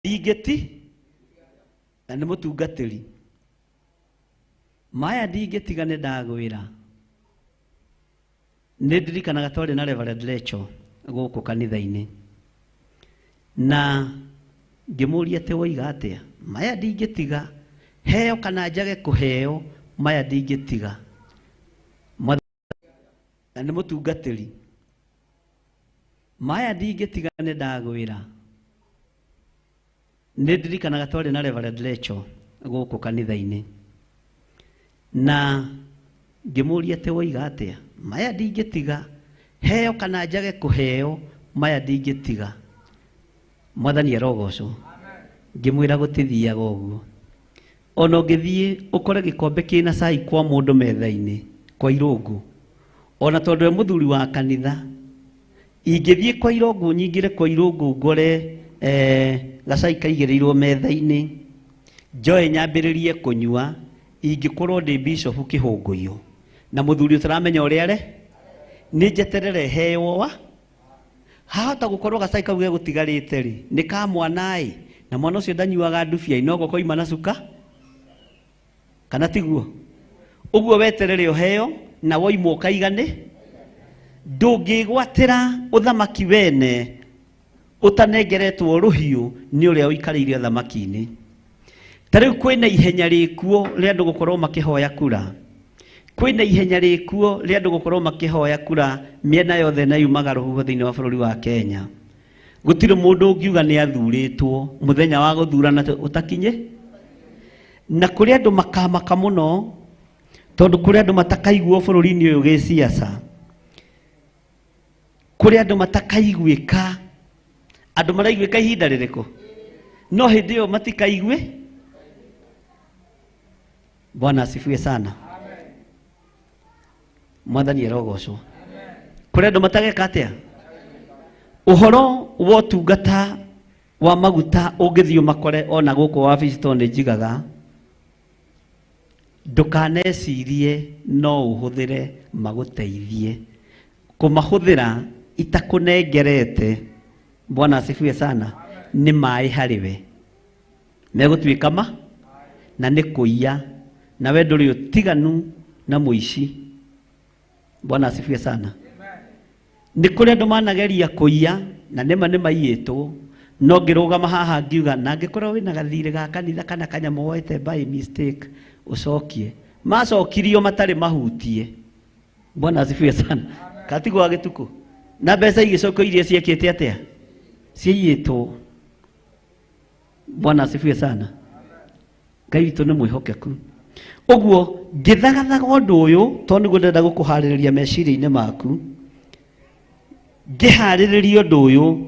Digeti na nĩ mũtungatĩri. Maya ndingĩtiga nĩ ndagwĩra. Nĩ ndirikanaga twarĩ na Reverend Rachel gũkũ kanitha-inĩ. Na ngĩmũria atĩ woiga atĩa? Maya ndingĩtiga. Heo kana njage kũheo, maya ndingĩtiga. Na nĩ mũtungatĩri. Maya ndingĩtiga nĩ ndagwĩra. Nĩ ndirikanaga twarĩ na Reverend Rachel gũkũ kanitha-inĩ. Na ngĩmũria atĩ woiga atĩa? Maya ndingĩtiga. Heo kana njage kũheo, maya ndingĩtiga. Mwathani arogocwo. Ngĩmwĩra gũtithiaga ũguo. Ona ũngĩthiĩ ũkore gĩkombe kĩna cai kwa mũndũ metha-inĩ kwa irũngũ. Ona tondũ we mũthuri wa kanitha, ingĩthiĩ kwa irũngũ nyingĩre kwa irũngũ ngore gacai kaigĩrĩirwo metha-inĩ, njoe nyambĩrĩrie kũnyua, ingĩkorwo ndĩ bishop kĩhũngũ-iyo na mũthuri ũtaramenya ũrĩa are, nĩ njeterere heo wa hahota gũkorwo gacai kau gegũtigarĩte rĩ, nĩ ka mwana-ĩ, na mwana ũcio ndanyuaga ndubia, no gũkorwo ima na cuka kana tiguo. Ũguo weterere ũheo na woimwo kaigane, ndũngĩgwatĩra ũthamaki wene ũtanengeretwo rũhiũ nĩ ũrĩa ũikarĩire ũthamaki-inĩ. Ta rĩu kwĩna ihenya rĩkuo rĩa andũ gũkorwo makĩhoya kura. Kwĩna ihenya rĩkuo rĩa andũ gũkorwo makĩhoya kura mĩena yothe na yumaga rũhuho thĩinĩ wa bũrũri wa Kenya. Gũtirĩ mũndũ ũngiuga nĩ athurĩtwo mũthenya wa gũthurana ũtakinye. Na kũrĩ andũ makamaka mũno tondũ kũrĩ andũ matakaiguo bũrũri-inĩ ũyũ gĩciaca. Kũrĩ andũ matakaiguĩka. Andũ maraiguĩka ihinda rĩrĩkũ? No hĩndĩ ĩyo matikaigue. Bwana asifiwe sana. Mwathani arogocwo. Kũrĩ andũ matageka atĩa? Ũhoro wa ũtungata wa maguta ũngĩthiĩ makore ona gũkũ wabici tondũ nĩ njigaga, ndũkanecirie no ũhũthĩre magũteithie. Kũmahũthĩra itakũnengerete, Bwana asifiwe sana, nĩ maĩ harĩwe. Megũtuĩka ma na nĩ kũiya, na we ndũrĩ ũtiganu na mũici. Bwana asifiwe sana. Nĩ kũrĩ andũ manageria kũiya na nĩma nĩ maiyĩtwo, no ngĩrũgama haha ngiuga na angĩkorwo wĩna gathirĩ ga kanitha kana kanyamũ woete by mistake ũcokie. Macokirio matarĩ mahutie. Bwana asifiwe sana. Katigwa gĩtukũ. Na mbeca igĩcokio iria ciekĩte atĩa? Ciiyĩtwo. Bwana asifiwe sana. Ngai witũ nĩ mwĩhokeku. Ũguo ngĩthagathaga ũndũ ũyũ tondũ nĩguo ndenda gũkũharĩrĩria meciria-inĩ maku. Ngĩharĩrĩria ũndũ ũyũ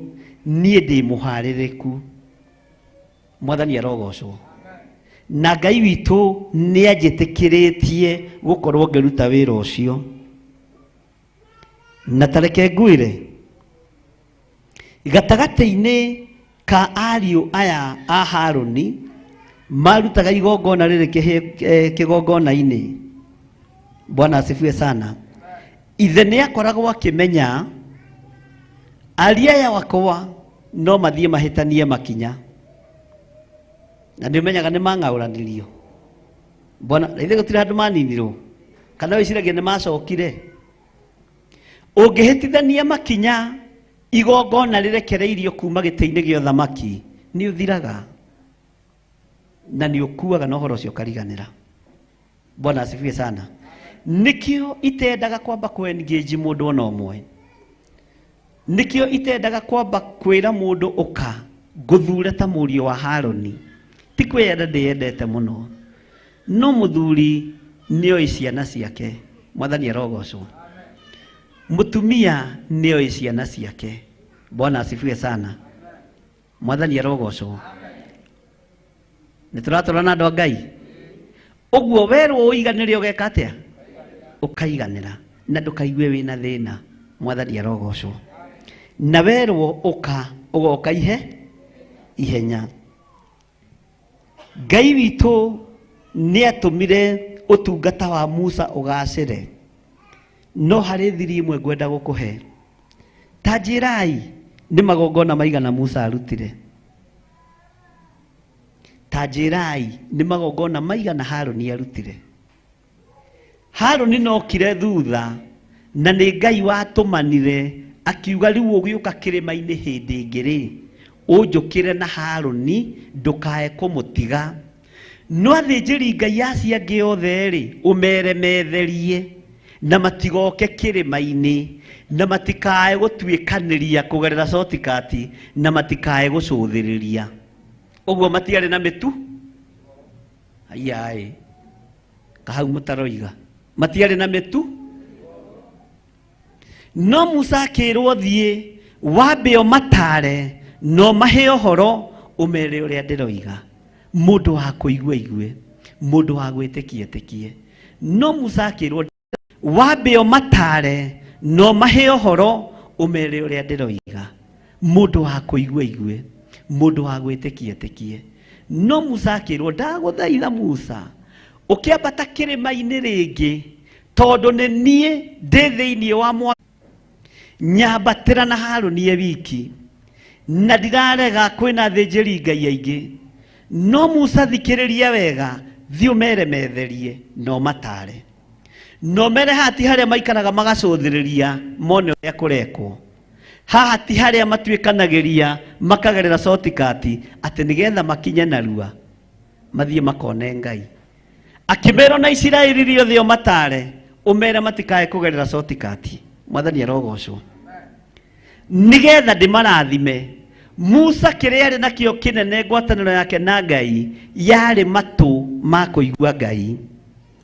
niĩ ndĩ mũharĩrĩku. Mwathani arogocwo. Na Ngai witũ nĩ anjĩtĩkĩrĩtie gũkorwo ngĩruta wĩra ũcio. Na tareke ngwĩre, gatagatĩ-inĩ ka ariũ aya a Harũni marutaga igongona rĩrĩ kĩgongona-inĩ. Bwana asifiwe sana. Ithe nĩ akoragwo akĩmenya ariũ aya wakwa no mathiĩ mahĩtanie makinya. Na nĩmenyaga nĩ mang'aũranirio. Bwana, ithe gũtirĩ andũ maninirwo kana wĩciragia nĩ macokire. Ũngĩhĩtithania makinya igongona rĩrekereirio kuma gĩtĩ-inĩ gĩa ũthamaki, nĩ ũthiraga na nĩ ũkuaga na ũhoro ũcio ũkariganĩra. Bwana asifiwe sana. Nĩkĩo itendaga kwamba kũ-engage mũndũ ona ũmwe. Nĩkĩo itendaga kwamba kwĩra mũndũ ũka ngũthure ta mũriũ wa Harũni. Ti kwĩyenda ndĩyendete mũno, no mũthuri nĩoĩ ciana ciake. Mwathani arogocwo. Mũtumia nĩoĩ ciana ciake. Bwana asifiwe sana. Mwathani arogocwo. Nĩtũratũra na andũ a Ngai. Ũguo werwo ũiganĩre ũgeka atĩa? Ũkaiganĩra na ndũkaigue wĩna thĩna. Mwathani arogocwo. Na werwo ũka ũgoka ihenya. Ngai witũ nĩ atũmire ũtungata wa Musa ũgacĩre. No harĩ thiri imwe ngwenda gũkũhe. Ta njĩrai nĩ magongona maigana Musa arutire. tanjirai nĩ magongona maigana Harũni arutire. Harũni nokire thutha na nĩ Ngai watũmanire akiuga rĩu ũgĩũka kĩrĩma-inĩ hĩndĩ ĩngĩ rĩ ũnjũkĩre na Harũni ndũkae kũmũtiga. No athĩnjĩri Ngai acio angĩ othe rĩ ũmere metherie na matigoke kĩrĩma-inĩ na matikae gũtuĩkanĩria kũgerera shortcut na matikae gũcũthĩrĩria. Ũguo matiarĩ na mĩtu aiyaĩ kahau mũtaroiga matiarĩ na mĩtu. No Musa akĩrwo thiĩ wambe ũmatare no mahe ũhoro ũmere ũrĩa ndĩroiga. Mũndũ wa kũigua igue, mũndũ wa gwĩtĩkia etĩkie. No Musa akĩrwo wambe ũmatare no mahe ũhoro ũmere ũrĩa ndĩroiga. Mũndũ wa kũigua igue, mũndũ wa gwĩtĩkia etĩkie. No Musa akĩrwo ndagũthaitha Musa ũkĩambata kĩrĩma-inĩ rĩngĩ tondũ nĩ niĩ ndĩ thĩinĩ wa mwaki nyambatĩra na Harũni e wiki na ndirarega kwĩna athĩnjĩri Ngai aingĩ. No Musa thikĩrĩria wega thiĩ ũmere metherie no matare no mere hati harĩa maikaraga magacũthĩrĩria mone ũrĩa kũrekwo. Haha ti harĩa matuĩkanagĩria makagerera shortcut atĩ nĩgetha makinye narua mathiĩ makone Ngai. Akĩmera na Isiraeli rĩothe ũmatare ũmere matikae kũgerera shortcut. Mwathani arogocwo. Nĩgetha ndĩmarathime. Musa kĩrĩa arĩ nakĩo kĩnene ngwatanĩro yake na Ngai yarĩ matũ ma kũigua Ngai.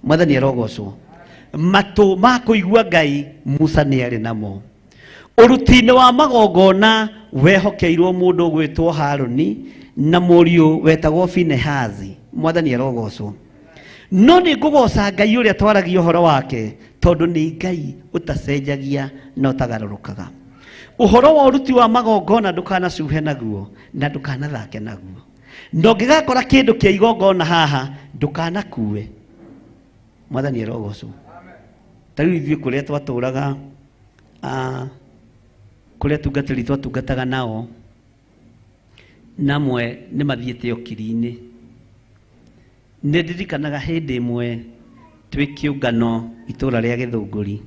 Mwathani arogocwo. Matũ ma kũigua Ngai Musa nĩ arĩ namo. Ũruti-inĩ wa magongona wehokeirwo mũndũ gwĩtwo Harũni na mũriũ wetagwo Finehazi. Mwathani arogocwo. No nĩ ngũgoca Ngai ũrĩa twaragia ũhoro wake tondũ nĩ Ngai ũtacenjagia na ũtagarũrũkaga. Ũhoro wa ũruti wa magongona ndũkanacuhe naguo na ndũkanathake naguo. Na ũngĩgakora kĩndũ kĩa igongona haha ndũkanakue. Mwathani arogocwo. Tarĩu ithuĩ kũrĩa twatũraga kũrĩa tungatĩri twatungataga nao namwe nĩ mathiĩte okiri-inĩ. Nĩ ndirikanaga hĩndĩ ĩmwe twĩ kĩũngano itũra rĩa Gĩthũngũri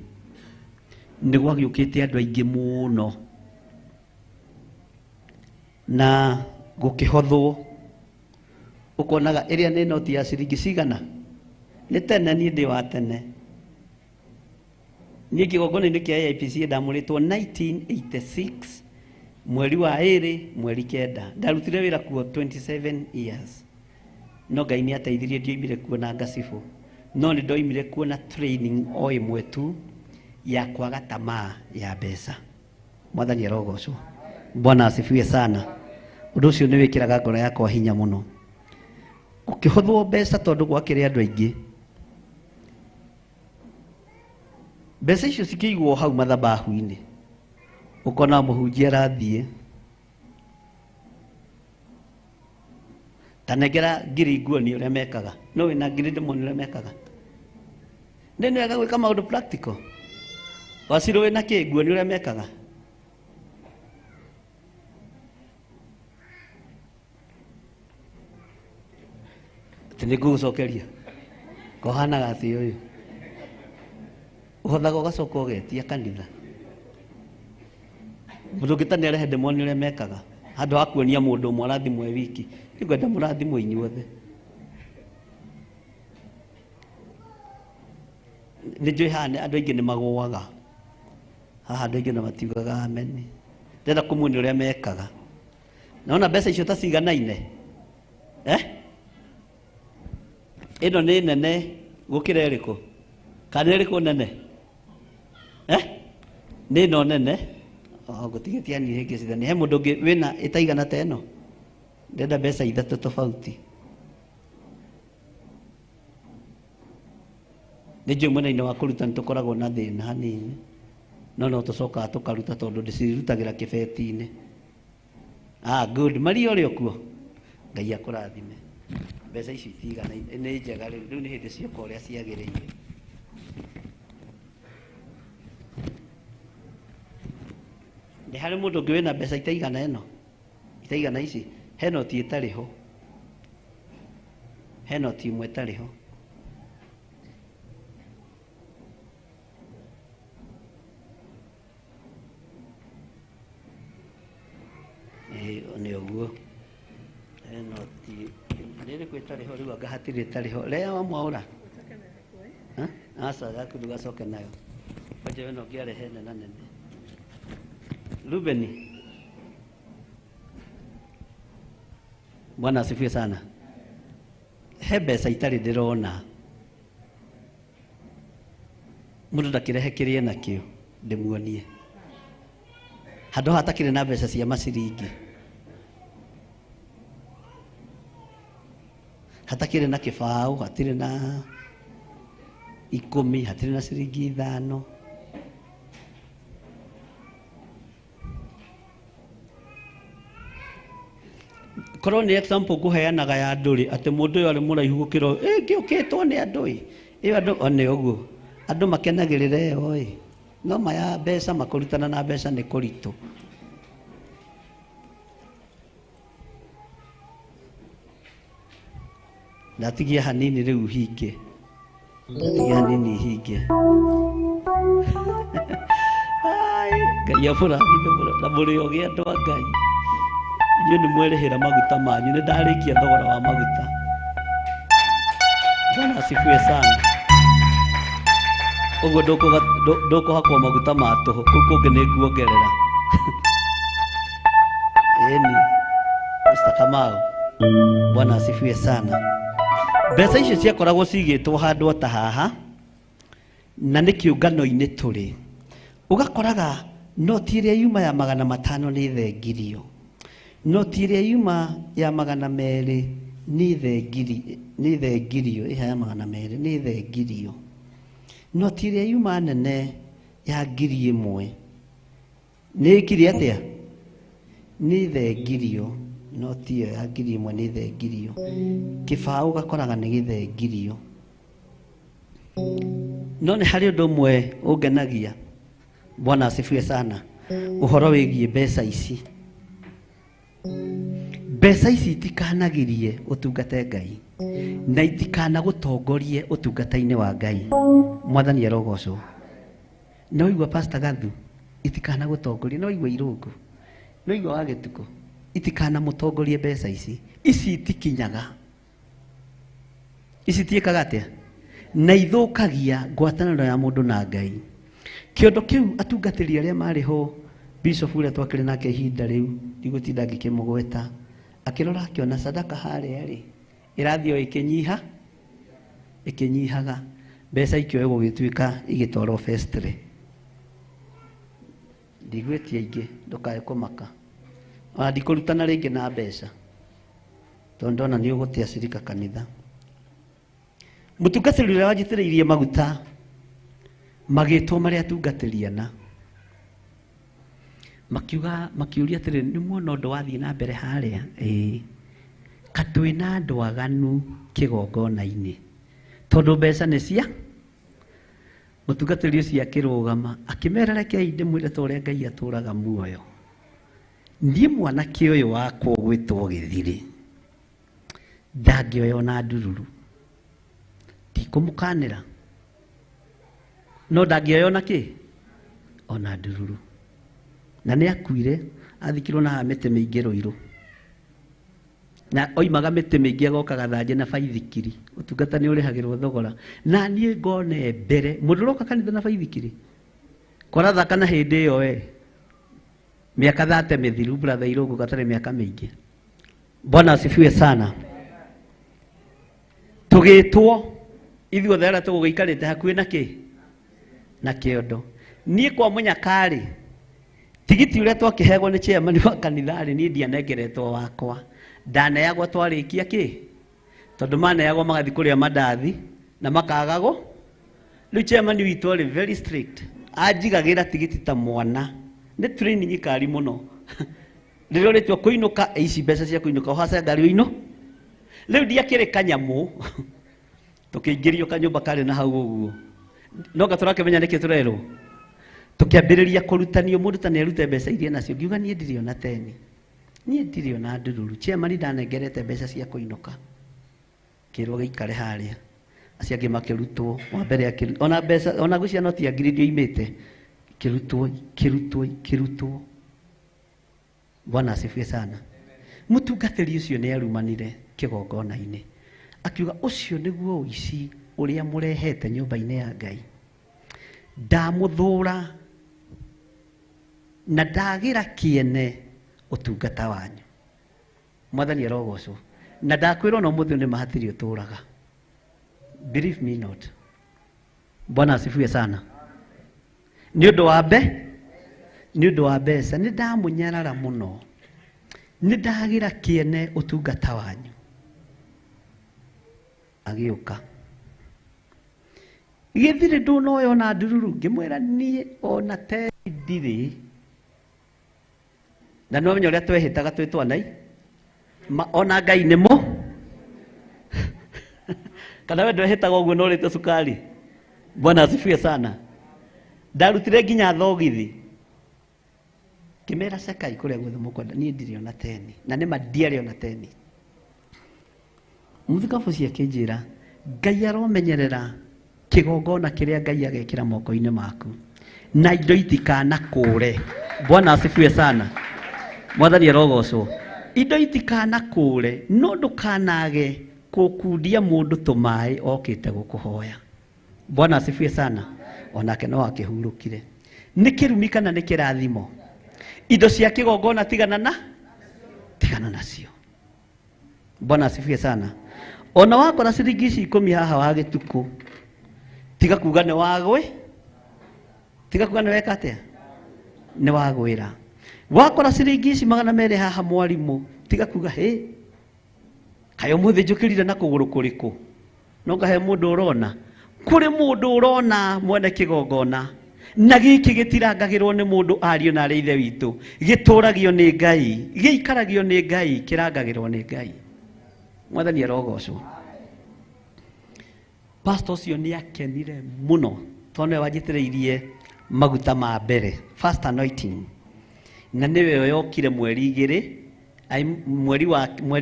nĩ gwagĩũkĩte andũ aingĩ mũno na gũkĩhothwo ũkonaga ĩrĩa nĩ noti ya ciringi cigana. Nĩ tene niĩ ndĩ wa tene. Niĩ kĩgongona-inĩ kĩa AIPC ndamũrĩtwo 1986 mweri wa 2 mweri 9. Ndarutire wĩra kuo 27 years. No Ngai nĩ ateithirie ndioimire kuo na ngacibũ. No nĩ ndoimire kuo na training o ĩmwe tu ya kwaga tamaa ya mbeca. Mwathani arogocwo. Bwana asifiwe sana. Ũndũ ũcio nĩ wĩkĩraga ngoro yakwa hinya mũno. Ũkĩhothwo mbeca tondũ gwakĩrĩ andũ aingĩ. Mbeca icio cikĩigwo hau mathabahu-inĩ. Ũkona mũhunjia arathiĩ tanengera ngiri nguoni ũrĩa mekaga. No wĩna ngiri ndĩmoni ũrĩa mekaga. Nĩ wega gwĩka maũndũ practical. Wacirũ wĩna kĩ nguoni ũrĩa mekaga. Atĩ nĩ ngũgũcokeria. Kohanaga atĩ ũyũ. Ũhothaga ũgacoka ũgetia kanitha. Mũndũ ũngĩ ta nĩ arehe ndĩmoni ũrĩa mekaga. Handũ ha kuonia mũndũ ũmwe arathimwo e wiki. Nĩngwenda mũrathimwo inyuothe. Nĩ njũĩ haha andũ aingĩ nĩ magũaga. Haha andũ aingĩ nĩ matiugaga ameni. Ndĩrenda kũmuonia ũrĩa mekaga. Naona mbeca icio ta ciganaine. Ĩno nĩ nene gũkĩra ĩrĩkũ? Kana ĩrĩkũ nene? Nĩ ĩno nene. Gũtigĩtia niĩ hĩngĩ cithani. He mũndũ ũngĩ wĩna ĩtaigana ta ĩno. Ndĩrenda mbeca ithatũ tofauti. Nĩ njũĩ mwena-inĩ wa kũruta nĩ tũkoragwo na thĩna hanini. No tũcokaga tũkaruta tondũ ndĩcirutagĩra kĩbeti-inĩ. Good. Maria ũrĩ okuo. Ngai akũrathime. Mbeca icio itigana nĩ njega rĩu nĩ hĩndĩ cioka ũrĩa ciagĩrĩire. Nĩ harĩ mũndũ ũngĩ wĩna mbeca itaigana ĩno. Itaigana ici. He noti ĩtarĩ ho. heno timu etariho ni oguo heno ti riri kwetariho riu anga hatiri tariho rea wa mwaura asa gaku dugacoke nayo baje weno ngiare hene na nene Rubeni. Bwana asifiwe sana. He mbeca itari ndirona mundu ndakirehe kirie nakio ndimuonie handu hatakire na mbeca cia maciringi hatakire na kibao hatire na 10 hatire na ciringi 5 korwo ni example nguheanaga ya nduri ati mundu uyu ari muraihu gukiro ngiukitwo ni andui iyo andu one uguo andu makenagirire oi no maya mbeca makurutana na mbeca ni kuritu ndatigia hanini riu hinge ndatigia hanini hinge ai ngai aburathime na muri ogia andu a ngai inyuĩ nĩ mwerĩhĩra maguta manyu nĩ ndarĩkia thogora wa maguta. Bwana asifiwe sana. Ũguo ndũkũhakwo maguta ma tũhũ kũu kũngĩ nĩ nguongerera. Eni Mr. Kamau. Bwana asifiwe sana. Mbeca icio ciakoragwo cigĩtwo handũ ta haha na nĩ kĩũngano-inĩ tũrĩ. Ũgakoraga noti ĩrĩa yuma ya 500 nĩ thengirio. Noti ĩrĩa yuma ya 200 nĩ thengirio iha ya 200 nĩ thengirio. Noti ĩrĩa yuma nene ya 1000 nĩ kiri atia nĩ thengirio. Noti ĩyo ya 1000 nĩ thengirio. Kĩbaũ gakoraga nĩ gĩthengirio. No nĩ harĩ ũndũ ũmwe ũngenagia. Bwana asifiwe sana. Ũhoro wĩgiĩ mbeca ici. Mbeca ici itikanagirie ũtungate Ngai na itikana gũtongorie ũtungata-inĩ wa Ngai. Mwathani arogocwo. No igua Pastor Gathu itikana gũtongoria, no igua Irũngũ, no igua wa Gĩtukũ itikana mũtongorie mbeca ici. Ici itikinyaga, ici tiĩkaga atĩa na ithũkagia ngwatanĩro ya mũndũ na Ngai. Kĩondo kĩu atungatĩri arĩa marĩ ho Bishop ũrĩa twakĩrĩ nake ihinda rĩu ndigũtinda ngĩkĩmũgweta akĩrora akĩona sadaka harĩa rĩ ĩrathiĩ ĩkĩnyihaga mbeca ikĩoe gũgĩtuĩka igĩtwarwo vestry. Ndigwĩtia aingĩ ndũkae kũmaka ona ndikũrutana rĩngĩ na mbeca tondũ ndona nĩ ũgũte acirika kanitha. Mũtungatĩri ũrĩa wanjitĩrĩirie maguta magĩtwo marĩa atungatĩriana makiuria atĩrĩ nĩ muona ũndũ wathiĩ na mbere harĩa katwĩ na andũ aganu kĩgongona-inĩ tondũ mbeca nĩ cia. Mũtungatĩri ũcio akĩrũgama akĩmera rekei ndĩmwĩre ta ũrĩa Ngai atũraga muoyo, niĩ mwanake ũyũ wakwa ũgwĩtwo Gĩthiri ndangĩoya ona ndururu, ndikũmũkanĩra no ndangĩoya ona kĩ ona ndururu. Na nĩ akuire athikirwo na mĩtĩ mĩingĩ Rũirũ na oimaga mĩtĩ mĩingĩ agokaga thanje na baithikiri ũtungata nĩ ũrĩhagĩrwo thogora. Na niĩ ngone mbere mũndũ ũroka kanitha na baithikiri kora thaka na hĩndĩ ĩyo mĩaka 30 mĩthiru brother Irũngũ gatarĩ mĩaka mĩingĩ. Bwana asifiwe sana. Tũgĩtwo ithuothe arĩa tũgũgĩikarĩte hakuhĩ na kĩ na kĩondo. Niĩ kwa mũnyakarĩ tigiti ũrĩa twakĩheagwo nĩ chairman wa kanitha rĩ niĩ ndianengeretwo wakwa, ndaneagwo twarĩkia kĩ tondũ maneagwo magathiĩ kũrĩa mandathi na makagago. Rĩu chairman witũ arĩ very strict, anjigagĩra tigiti ta mwana. Nĩ training kari mũno rĩrĩa ũrĩtua kũinũka ici mbeca cia kũinũka ũhaca ngari ũinũ. Rĩu ndiakĩrĩ kanyamũ tũkĩingĩrio kanyũmba karĩ na hau ũguo no gatũrakĩmenya nĩkĩ tũrerwo tukĩambĩrĩria kũrutanio mũndũ ta nĩ arute mbeca iria nacio. Ngiuga niĩ ndirĩ ona teni, niĩ ndirĩ ona ndururu. Chairman ndanengerete mbeca cia kũinũka. kirwo gĩikare harĩa acio angĩ makĩrutwo wa mbere akĩrutwo ona mbeca ona gũcia noti ya ngiri imĩte kirutwo. Bwana asifiwe sana. Mũtungatĩri ũcio nĩ arumanire kĩgongona-inĩ akiuga ũcio nĩguo ũici ũrĩa mũrehete nyũmba-inĩ ya Ngai. Ndamũthũra na ndagira kĩene ũtungata wanyu. Mwathani arogocwo. Na ndakwĩrwo no mũthĩ nĩ mahatiri ũtũraga. Believe me not. Bwana asifiwe sana. Nĩ ũndũ wa mbeca nĩ ndamũnyarara mũno. Nĩ ndagira kĩene ũtungata wanyu. Agĩũka. Gĩthirĩ ndũnoyo na ndururu ngĩmwĩra niĩ ona te ndirĩ. Na no menya ũrĩa twehĩtaga twĩ twanai. Ona Ngai nĩ mũ. Kana we ndwehĩtaga ũguo na ũrĩte cukari. Bwana asifiwe sana. Ndarutire nginya thogithi. Kĩmera sekai kũrĩa guothe mũkwenda niĩ ndirĩ ona teni. Na nĩ mandiarĩ ona teni. Mũthikabu cia kĩnjĩra Ngai aromenyerera kĩgongona kĩrĩa Ngai agekĩra moko-inĩ maku. Na indo itikanakũre. Bwana asifiwe sana. Mwathani arogocwo. Indo itikanakũre no ndũkanage gũkundia mũndũ tũmaĩ okĩte gũkũhoya. Bwana asifiwe sana. Onake no akĩhurũkire. Nĩ kĩrumi kana nĩ kĩrathimo? Indo cia kĩgongona tigana nacio. Bwana asifiwe sana. Ona wakora ciringi ici 10 haha wa gĩtukũ tiga kuga nĩ wagwe, tiga kuga nĩ weka atĩa, nĩ wagwĩra. Wakora ciringi ici 200 haha mwarimũ tiga kuga kayo mũthĩ njũkĩrire na kũgũrũ kũrĩkũ. No ngahe mũndũ ũrona. Kũrĩ mũndũ ũrona mwene kĩgongona na gĩkĩ gĩtirangagĩrwo nĩ mũndũ ariũ na arĩ ithe witũ. Gĩtũragio nĩ Ngai, gĩikaragio nĩ Ngai, kĩrangagĩrwo nĩ Ngai. Mwathani arogocwo. Pastor ũcio nĩ akenire mũno tondũ wanjĩtĩrĩirie maguta ma mbere, first anointing. Na nĩwe yokire mweri 2 mweri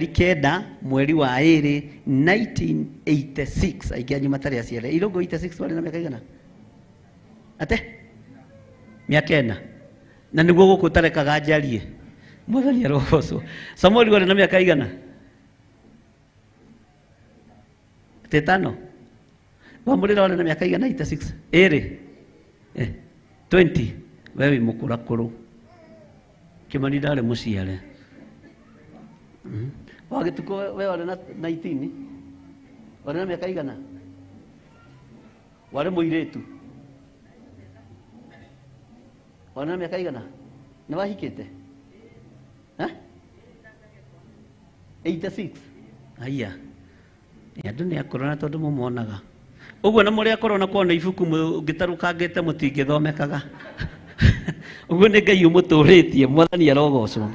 9 mweri wa 2 1986. Aingĩ anyu matarĩ aciare. Irũngũ 86 wale na mĩaka igana? Ate? Mĩaka 4. Na nĩguo gũkũ tarekaga njarie. Mwathani arogocwo. Samuel wale na mĩaka igana? 5. Wamũrĩra wale na mĩaka igana 86? 20. Wewe mũkũrakũrũ. Kĩmani ndarĩ mũciare. Wagĩtukũ we wale na 19. Wale na mĩaka igana? Wale mũirĩtu. Wale na mĩaka igana? Nĩ wahikĩte? 86. Aya. Andũ nĩ akorona tondũ mũmonaga. Ũguo na mũrĩa korona kuona ibuku ngĩtarũkangĩte mũtingĩthomekaga. Ũguo nĩ Ngai ũmũtũrĩtie. Mwathani arogocwo.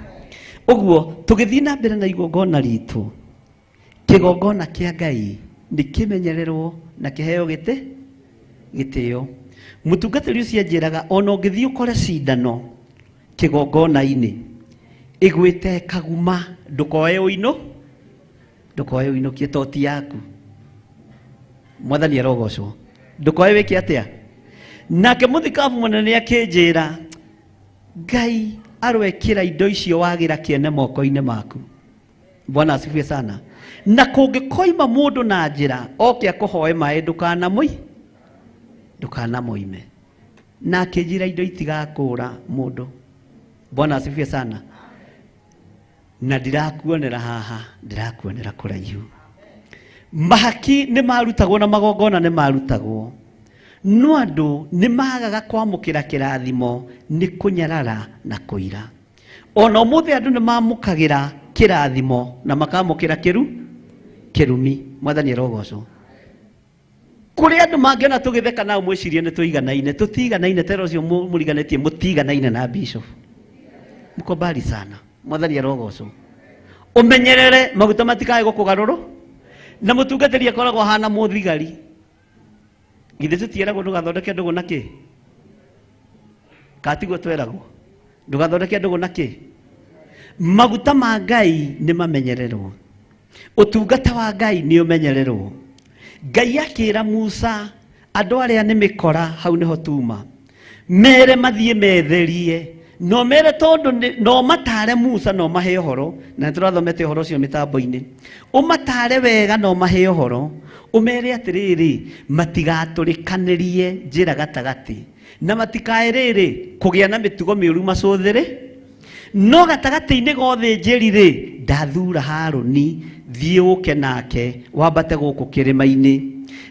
Ũguo tũgĩthiĩ na mbere na igongona ritũ. Kĩgongona kĩa Ngai nĩ kĩmenyererwo na kĩheo gĩtĩo. Mũtungatĩri ũcio anjĩraga ona ũngĩthiĩ ũkore cindano kĩgongona-inĩ ĩgwĩte kaguma ndũkoe ũinũkie toti yaku. Mwathani arogocwo. Ndũkoe wĩke atĩa? Nake mũthikabu mũnene akĩnjĩra Ngai arwekĩra indo icio wagĩra kĩene moko-inĩ maku. Bwana asifiwe sana. Na kũngĩkoima mũndũ na njĩra oke akũhoe maĩ ndũkanamũime. Na akĩnjĩra indo itigakũra mũndũ. Bwana asifiwe sana. Na ndirakuonera haha, ndirakuonera kũraihu. Mahaki nĩ marutagwo na magongona nĩ marutagwo. No andũ nĩ magaga kwamũkĩra kĩrathimo nĩ kũnyarara na kũira. Ona ũmũthĩ andũ nĩ mamũkagĩra kĩrathimo na makamũkĩra kĩrumi. Mwathani arogocwo. Kũrĩ andũ mangĩona tũgĩtheka nao mwĩcirie nĩ tũiganaine. Tũtiganaine. Tero ũcio mũriganĩtie mũtiganaine na bishop. Mko mbali sana. Mwathani arogocwo. Ũmenyerere maguta matikae gũkũgarũrũ. Na mũtungatĩri akoragwo hana mũthigari. Githĩ tũtieragwo ndũgathondeke ndũgũ na kĩ? Katigwo tweragwo. Ndũgathondeke ndũgũ na kĩ? Maguta ma Ngai nĩ mamenyererwo. Utungata wa Ngai ni umenyererwo. Ngai akira Musa andu aria ni mikora hau niho tuma. Mere mathie metherie. No mere tondu no matare Musa no mahe uhoro na turathomete uhoro cio mitambo-ini. Umatare wega no mahe uhoro. Umere atiriri matigaturikanĩrie njĩra gatagati na matikaĩrĩrĩ kũgĩa na mĩtugo mĩũru macũthĩrĩ. No gatagati-inĩ gothe njĩri-rĩ ndathura Harũni thiĩ ũke nake wambate gũkũ kĩrĩma-inĩ.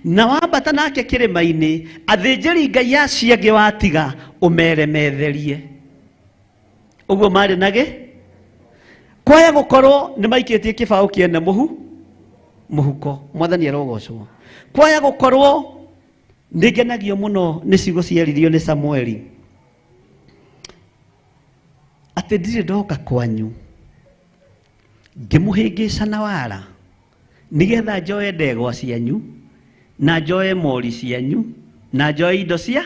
Na wambata nake kĩrĩma-inĩ athĩnjĩri Ngai acio angĩ watiga ũmere metherie. Ũguo marĩ nagĩ kwaya gũkorwo nĩ maikĩtie kĩbaũ kĩene mũhuko. Mwathani arogocwo. Kwaya gũkorwo nĩngenagio mũno nĩ ciugo ciaririo nĩ Samueli atĩ ndirĩ ndoka kwanyu ngĩmũhĩngĩca na wara nĩgetha njoe ndegwa cianyu na njoe mori cianyu na njoe indo cia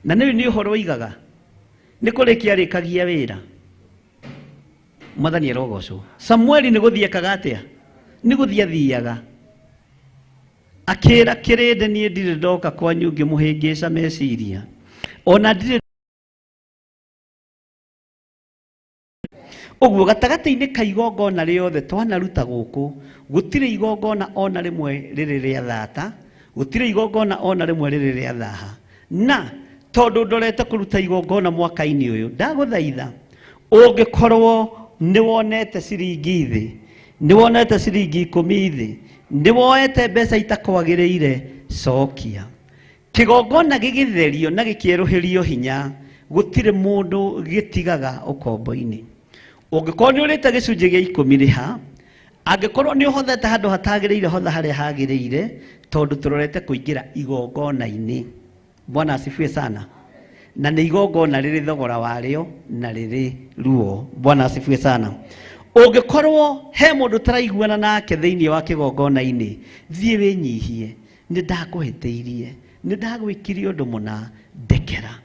na nĩ ũhoro oigaga nĩ kũrĩkia arĩkagia wĩra. Mwathani arogocwo. Samueli nĩ gũthiĩ ekaga atĩa? Nĩ gũthiĩ athiaga akĩra kĩrĩndĩ niĩ ndirĩ ndoka kwanyu ngĩmũhĩngĩca meciria ona ndirĩ. Ũguo gatagati-inĩ ka igongona rĩothe twanaruta gũkũ gũtirĩ igongona ona rĩmwe rĩrĩ rĩa thata, gũtirĩ igongona ona rĩmwe rĩrĩ rĩa thaha. Na tondũ ndorete kũruta igongona mwaka-inĩ ũyũ ndagũthaitha ũngĩkorwo nĩ wonete ciringi thĩ, nĩ wonete ciringi 10 thĩ, nĩ woete mbeca itakwagĩrĩire cokia. Kĩgongona gĩgĩtherio na gĩkĩerũhĩrio hinya gũtirĩ mũndũ gĩtigaga ũkombo-inĩ. Ũngĩkorwo nĩ ũrĩte gĩcunjĩ gĩa 10 rĩha, angĩkorwo nĩ ũhothete handũ hatagĩrĩire hotha harĩa hagĩrĩire tondũ tũrorete kũingĩra igongona-inĩ. Bwana asifiwe sana. Na nĩ igongona rĩrĩ thogora warĩo na rĩrĩ ruo. Bwana asifiwe sana. Ũngĩkorwo he mũndũ tũraiguana nake thĩinĩ wa kĩgongona-inĩ, thiĩ wĩnyihie. Nĩ ndakũhĩtĩirie, nĩ ndagwĩkire ũndũ mũna, ndekera.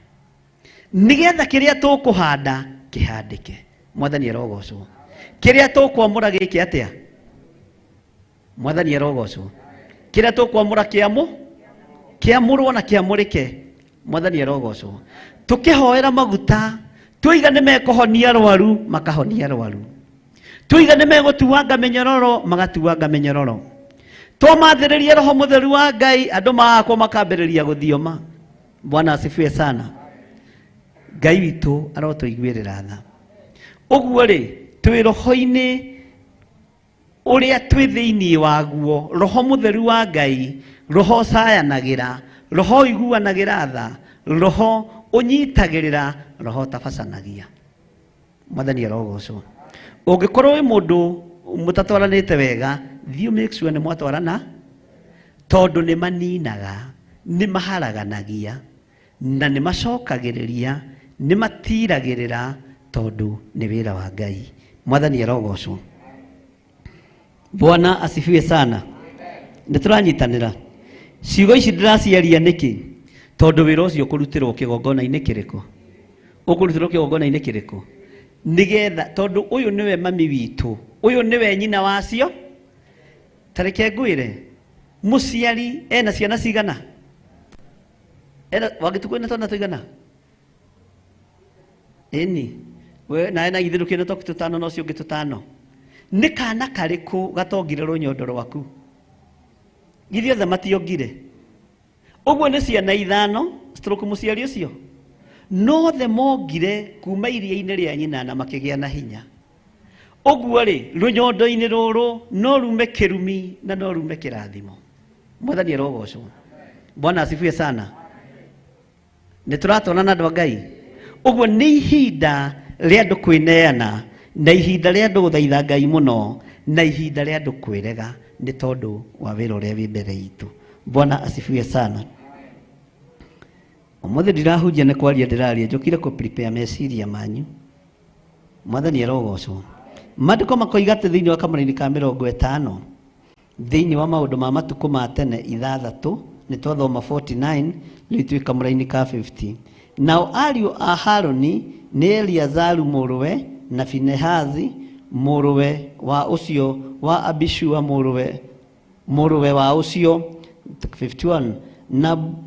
Nĩgetha kĩrĩa tũkũhanda kĩhandĩke. Mwathani arogocwo. Kĩrĩa tũkwamũra gĩkĩ atĩa? Mwathani arogocwo. Kĩrĩa tũkwamũra kĩamũrwo na kĩamũrĩke. Mwathani arogocwo. Tũkĩhoera maguta, tuiga nĩ mekũhonia arwaru makahonia arwaru. Tuiga nĩ megũtuanga mĩnyororo magatuanga mĩnyororo. Twamathĩrĩria Roho Mũtheru wa Ngai andũ magakwo makambĩrĩria gũthioma. Bwana asifiwe sana. Ngai witũ arotũiguĩrĩra tha. Ũguo rĩ twĩ roho-inĩ ũrĩa twĩ thĩinĩ waguo, Roho Mũtheru wa Ngai, Roho ũcayanagĩra, Roho ũiguanagĩra tha, Roho ũnyitagĩrĩra, Roho ũtabacanagia. Mwathani arogocwo. Ũngĩkorwo wĩ mũndũ mũtatwaranĩte wega, thiĩ make sure nĩ mwatwarana, tondũ nĩ maninaga, nĩ maharaganagia na nĩ macokagĩrĩria, nĩ matiragĩrĩra tondũ nĩ wĩra wa Ngai. Mwathani arogocwo. Bwana asifiwe sana. Nĩ tũranyitanĩra. Ciugo ici ndĩraciaria nĩkĩ? Tondũ wĩra ũcio ũkũrutĩrwo kĩgongona-inĩ kĩrĩkũ? Ũkũrutĩrwo kĩgongona-inĩ kĩrĩkũ? Nĩgetha tondũ ũyũ nĩwe mami witũ, ũyũ nĩwe nyina wacio. Tareke ngwĩre mũciari ena ciana cigana? Wagĩtukũ ena twana tũigana? Ĩni we na ena itherũkie na tũkũ tũtano na ũcio ũngĩ tũtano. Nĩ kana karĩkũ gatongire rũnyondo rwaku? Githĩ othe mationgire? Ũguo nĩ ciana 5 stroke mũciari ũcio. No othe mongire kuma iria-inĩ rĩa nyina na makĩgĩa na hinya. Ũguo rĩ rũnyondo-inĩ rũrũ no rume kĩrumi na no rume kĩrathimo. Mwathani arogocwo. Bwana asifiwe sana. Nĩ tũratona na andũ a Ngai. Ũguo nĩ ihinda rĩa andũ kwĩneana na ihinda rĩa andũ gũthaitha Ngai mũno na ihinda rĩa andũ kwĩrega nĩ tondũ wa wĩra ũrĩa wĩ mbere itũ. Bwana asifiwe sana. Ũmũthĩ ndirahunjia nĩ kwaria ndĩraria, njũkire kũ prepare meciria manyu. Mwathani arogocwo. Maandĩko makoiga atĩ thĩinĩ wa kamũra-inĩ ka 50 thĩinĩ wa maũndũ ma matukũ ma tene 6 nĩ twathoma 49 rĩu twĩ kamũra-inĩ ka 50. Nao ariũ a Harũni nĩ Eliazaru mũrũwe na Finehazi mũrũwe wa ũcio wa Abishua mũrũwe wa ũcio 51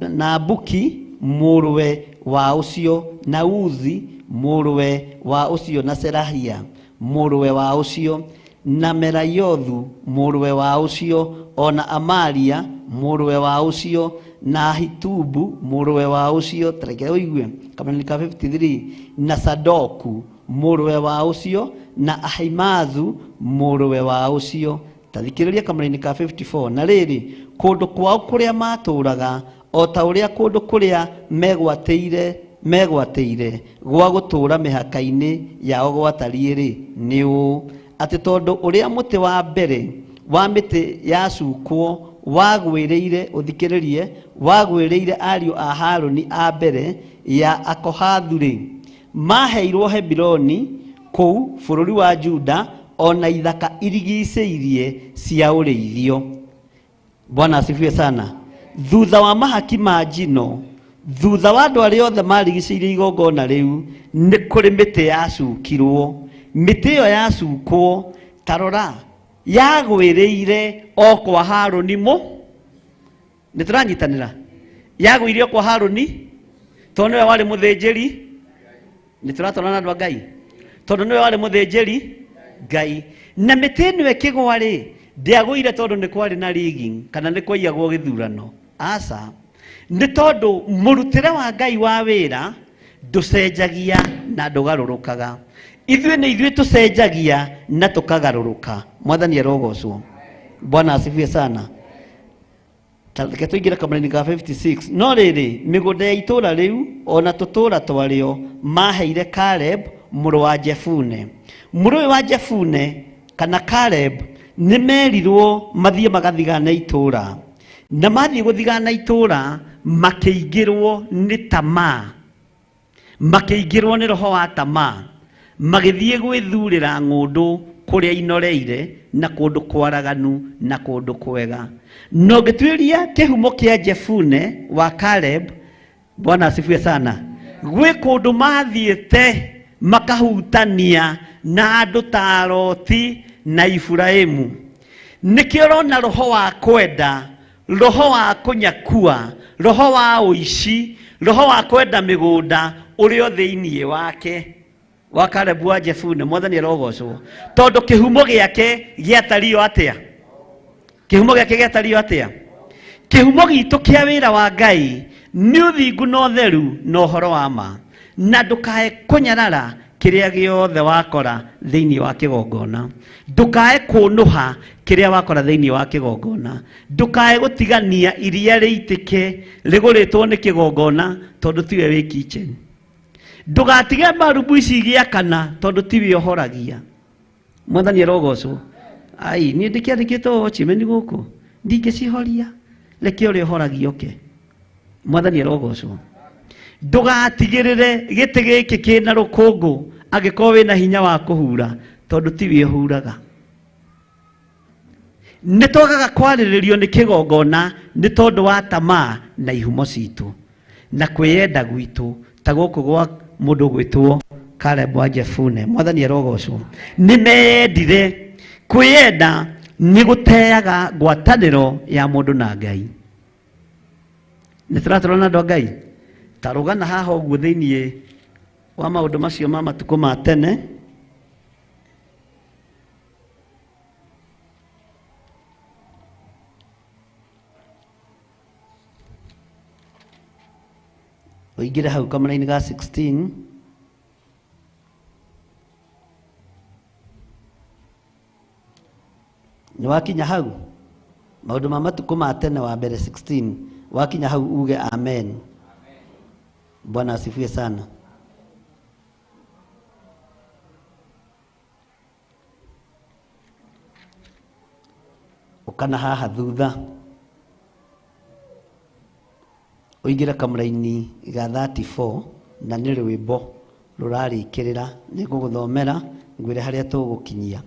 na Buki mũrũwe wa ũcio na Uzi mũrũwe wa ũcio na Serahia mũrũwe wa ũcio na Merayothu mũrũwe wa ũcio ona Amaria mũrũwe wa ũcio na Ahitubu mũrũwe wa ũcio tareke ũigue Kamarainĩ 53 na Sadoku mũrũwe wa ũcio na Ahimazu mũrũwe wa ũcio. Tathikĩrĩria Kamarainĩ 54. Na rĩrĩ kũndũ kwao kũrĩa matũraga o ta ũrĩa kũndũ kũrĩa megwatĩire gwa gũtũra mĩhaka-inĩ yao gwatariĩ nĩ ũũ atĩ tondũ ũrĩa mũtĩ wa mbere wa mĩtĩ yacukwo wagwĩrĩire ũthikĩrĩrie wagwĩrĩire ariũ a Harũni a mbere ya Akohathu maheirwo Hebironi kũu bũrũri wa Juda ona ithaka irigicĩirie cia ũrĩithio. Bwana asifiwe sana. Thutha wa mahaki ma njino, thutha wa andũ arĩa othe marigicĩirie igongona rĩu, nĩ kũrĩ mĩtĩ yacukirwo. Mĩtĩ ĩyo yacukwo tarora yagwĩrĩire o kwa Harũni nĩtũranyitanĩra yagwĩrĩire o kwa Harũni tondũ nĩwe warĩ mũthĩnjĩri. Nĩtũratwarana andũ a Ngai tondũ nĩwe warĩ mũthĩnjĩri Ngai. Na mĩtĩ ĩno ĩkĩgwa ndĩagũire tondũ nĩ kwarĩ na rigging kana nĩ kwaiyagwo gĩthurano. Aca nĩ tondũ mũrutĩre wa Ngai wa wĩra ndũcenjagia na ndũgarũrũkaga. Ithuĩ tũcenjagia na tũkagarũrũka. Mwathani arogocwo. Bwana asifiwe sana. Tareke tũingĩre Kamarainĩ 56. No rĩrĩ mĩgũnda ya itũra rĩu ona tũtũra twarĩo maheire Caleb mũrũ wa Jefune. Mũrũ wa Jefune kana Caleb nĩ merirwo mathiĩ magathigana itũra. Na mathiĩ gũthigana itũra makĩingĩrwo nĩ tamaa. Makĩingĩrwo nĩ roho wa tamaa. Magĩthiĩ gwĩthurĩra ng'ũndũ kũrĩa inoreire na kũndũ kwaraganu na kũndũ kwega. No ngĩtuĩria kĩhumo kĩa Jefune wa Caleb, Bwana asifiwe sana, gwĩ kũndũ mathiĩte makahutania na andũ ta Loti na Ifuraimu. Nĩkĩo ũrona roho wa kwenda, roho wa kũnyakua, roho wa ũici, roho wa kwenda mĩgũnda ũrĩ o thĩinĩ wake wa Caleb wa Jefune. Mwathani arogocwo. Tondũ kĩhumo gĩake gĩatario atĩa? Kĩhumo gĩake gĩatario atĩa? Kĩhumo gitũ kĩa wĩra wa Ngai nĩ ũthingu na ũtheru na ũhoro wa ma. Na ndũkae kũnyarara kĩrĩa gĩothe wakora thĩinĩ wa kĩgongona. Ndũkae kũnũha kĩrĩa wakora thĩinĩ wa kĩgongona. Ndũkae gũtigania iria rĩitĩke rĩgũrĩtwo nĩ kĩgongona tondũ tiwe wĩ kitchen. Ndũgatige mbarubu ici igĩakana tondũ tiwe ũhoragia. Mwathani arogocwo. Ai niĩ ndĩkĩandĩkĩtwo watchman gũkũ ndingĩcihoria, reke ũrĩa ũhoragia oke. Mwathani arogocwo. Ndũgatigĩrĩre gĩtĩ gĩkĩ kĩna rũkũngũ angĩkorwo wĩna hinya wa kũhura tondũ tiwe ũhuraga. Nĩtwagaga kwarĩrĩrio nĩ kĩgongona nĩ tondũ wa tamaa na ihumo citũ na kwĩyenda gwitũ ta gũkũ gwa mũndũ gwĩtwo Caleb wa Jefune. Mwathani arogocwo. Nĩmeyendire. Kwĩyenda nĩ gũteaga ngwatanĩro ya mũndũ na Ngai. Nĩtũratũrana andũ a Ngai. Tarũgana haha ũguo thĩinĩ wa maũndũ macio ma matukũ ma tene. Ũingĩre hau Kamarainĩ ga 16. Nĩ wakinya hau maũndũ ma matukũ ma tene wa mbere 16. Wakinya hau uge amen. Bwana asifiwe sana. Ukana haha thutha ũingĩre Kamarainĩ ga 34 na nĩ rwĩmbo rũrarĩkĩrĩra nĩngũgũthomera ngwĩre harĩa tũgũkinyia.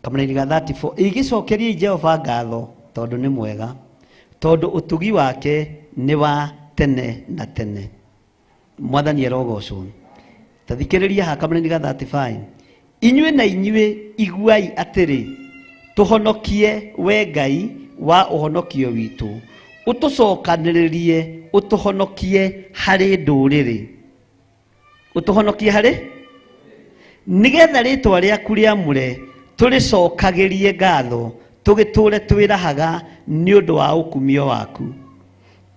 Kamarainĩ ga 34 igĩcokeria Jehova ngatho tondũ nĩ mwega, tondũ ũtugi wake nĩ wa tene na tene. Mwathani arogocwo. Tathikĩrĩria ha Kamarainĩ ga 35. inyue na inyue iguai atiri tuhonokie we Ngai wa uhonokio witu utucokaniririe utuhonokie hari nduriri utuhonokie hari nigetha ritwa riaku riamure turicokagirie ngatho tugiture twirahaga ni undu wa ukumio waku.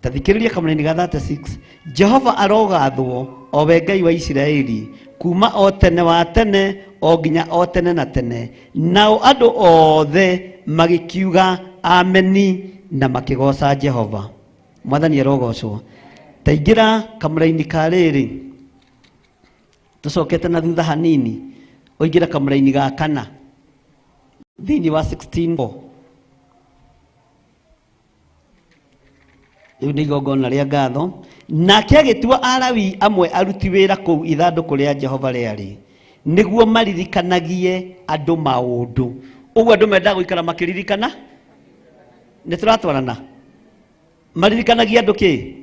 Tathikiriria kamũraini ga 36. Jehova arogathwo o we Ngai wa Isiraeli kuma o tene wa tene o nginya o tene na tene. Nao andũ othe magikiuga ameni na makigoca Jehova. Mwathani arogocwo. Taingira kamũraini ka rĩrĩ tucokete na thutha hanini oingira kamũraini ga kana thĩinĩ wa 16:4. Rĩu nĩ igongona rĩa ngatho. Nake agĩtua Alawii amwe aruti wĩra kũu ithandũkũ rĩa Jehova rĩarĩ nĩguo maririkanagie andũ maũndũ. Ũguo andũ mendaga gũikara makĩririkana. Nĩ tũratwarana. Maririkanagie andũ kĩ?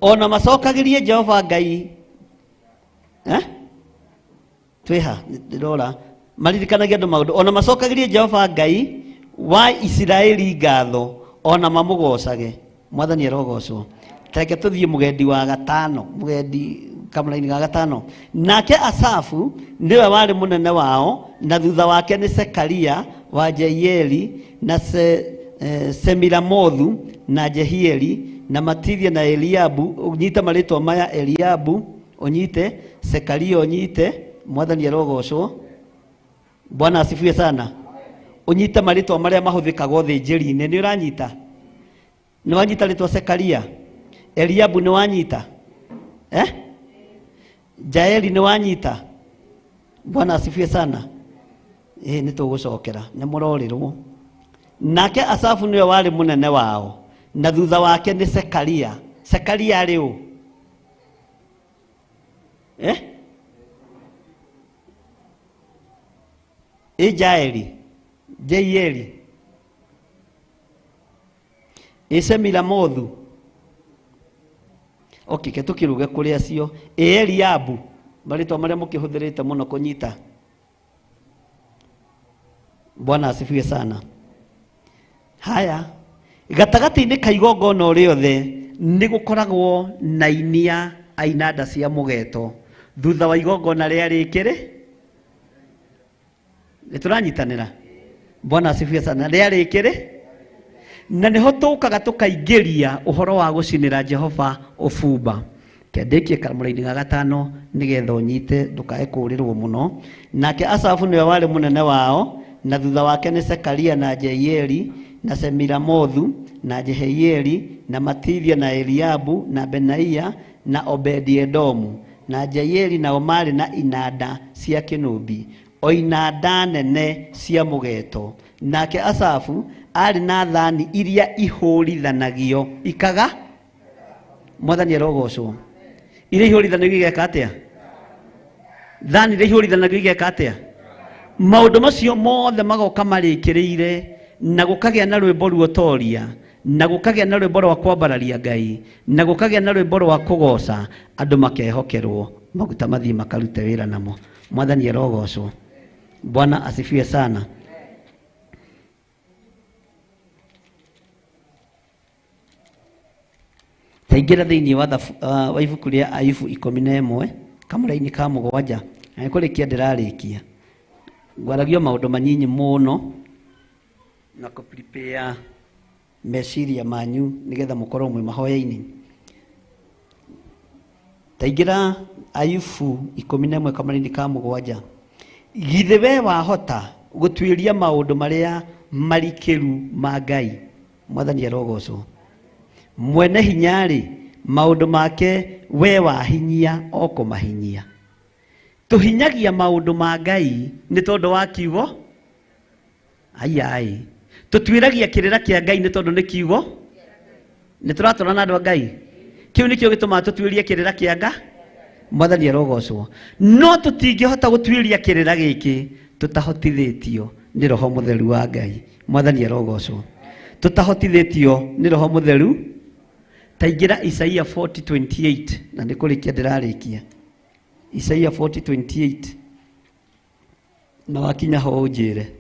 Ona macokagĩrie Jehova Ngai. Tweha ndĩrora. Maririkanagie andũ maũndũ. Ona macokagĩrie Jehova Ngai wa Isiraeli ngatho ona mamũgocage. Mwathani arogocwo. Teke tuthie mugendi wa gatano, mugendi kamũraini ga gatano. Nake Asafu niwe wari munene wao, na thutha wake ni Sekaria wa Jeieli na Semiramothu na Jehieli na Matithia na Eliabu. Unyite maritwa maya: Eliabu unyite, Sekaria unyite. Mwathani arogocwo. Bwana asifiwe sana. Unyite maritwa maria mahuthikaga thĩnjĩri-inĩ. Ni uranyita? Ni wanyita ritwa Sekaria? Eliabu ni wanyita? Jaeli ni wanyita? Bwana asifiwe sana. Ni tũgũcokera nĩ mũrorirwo. Nake Asafu niwe wari munene wao, na thutha wake ni Sekaria. Sekaria ari ũ? Jaeli, Jeieli, Semiramothu. Okay, ketukiruge kuri acio. Eliabu, maritwa maria mukihuthirite muno kunyita. Bwana asifiwe sana. Haya, gatagati-inĩ ka igongona riothe ni gukoragwo na inia ainada cia mugeto thutha wa igongona ria rĩkĩrĩ. Nĩtũranyitanĩra? Bwana asifiwe sana. Ria rĩkĩrĩ na niho tukaga tukaingĩria uhoro wa gucinĩra Jehova ũbumba. Kendekie kamũraini ga gatano nigetha ũnyite ndukae kũũrĩrwo muno. Nake Asafu niwe wari munene wao, na thutha wake ni Sekaria na Jeieli na Semiramothu na Jehieli na Matithia na Eliabu na Benaia na Obedi-Edomu na Jeieli na Omari na inanda cia kĩnũmbi, o inanda nene cia mugeto. Nake Asafu ari na thani iria ihũrithanagio ikaga. Mwathani arogocwo. Iria ihũrithanagio igeka atĩa? Thani iria ihũrithanagio igeka atĩa? Maũndũ macio mothe magoka marĩkĩrĩire, na gũkagĩa na rwĩmbo ruotoria, na gũkagĩa na rwĩmbo rwa kwambararia Ngai, na gũkagĩa na rwĩmbo rwa kũgoca. Andũ makehokerwo maguta mathiĩ makarute wĩra namo. Mwathani arogocwo. Bwana asifiwe sana. Taingira thĩinĩ wa ibuku rĩa Ayubu 11 kamũraini ka 7. Na nĩkũrĩkia ndĩrarĩkia. Ngwaragio maũndũ manyinyi mũno na prepare meciria manyu nigetha mũkorwo mwĩ mahoya-inĩ. Taingira Ayubu 11 kamũraini ka 7. Githĩ we wahota gũtuĩria maũndũ marĩa marikĩru ma Ngai? Mwathani arogocwo. Mwene hinya-rĩ, maũndũ make we wahinyia o kũmahinyia. Tũhinyagia maũndũ ma Ngai nĩ tondũ wa kiugo. Ai. Tũtuĩragia kĩrĩra kĩa Ngai nĩ tondũ nĩ kiugo. Nĩtũratũrana andũ a Ngai. Kĩu nĩkĩo gĩtũmaga tũtuĩrie kĩrĩra kĩa Ngai. Mwathani arogocwo. No tũtingĩhota gũtuĩria kĩrĩra gĩkĩ tũtahotithĩtio nĩ Roho Mũtheru wa Ngai. Mwathani arogocwo. Tũtahotithĩtio nĩ Roho Mũtheru. Taingira Isaia 40:28 na nĩkũrĩkia ndĩrarĩkia. Isaia 40:28. na wakinya ho unjire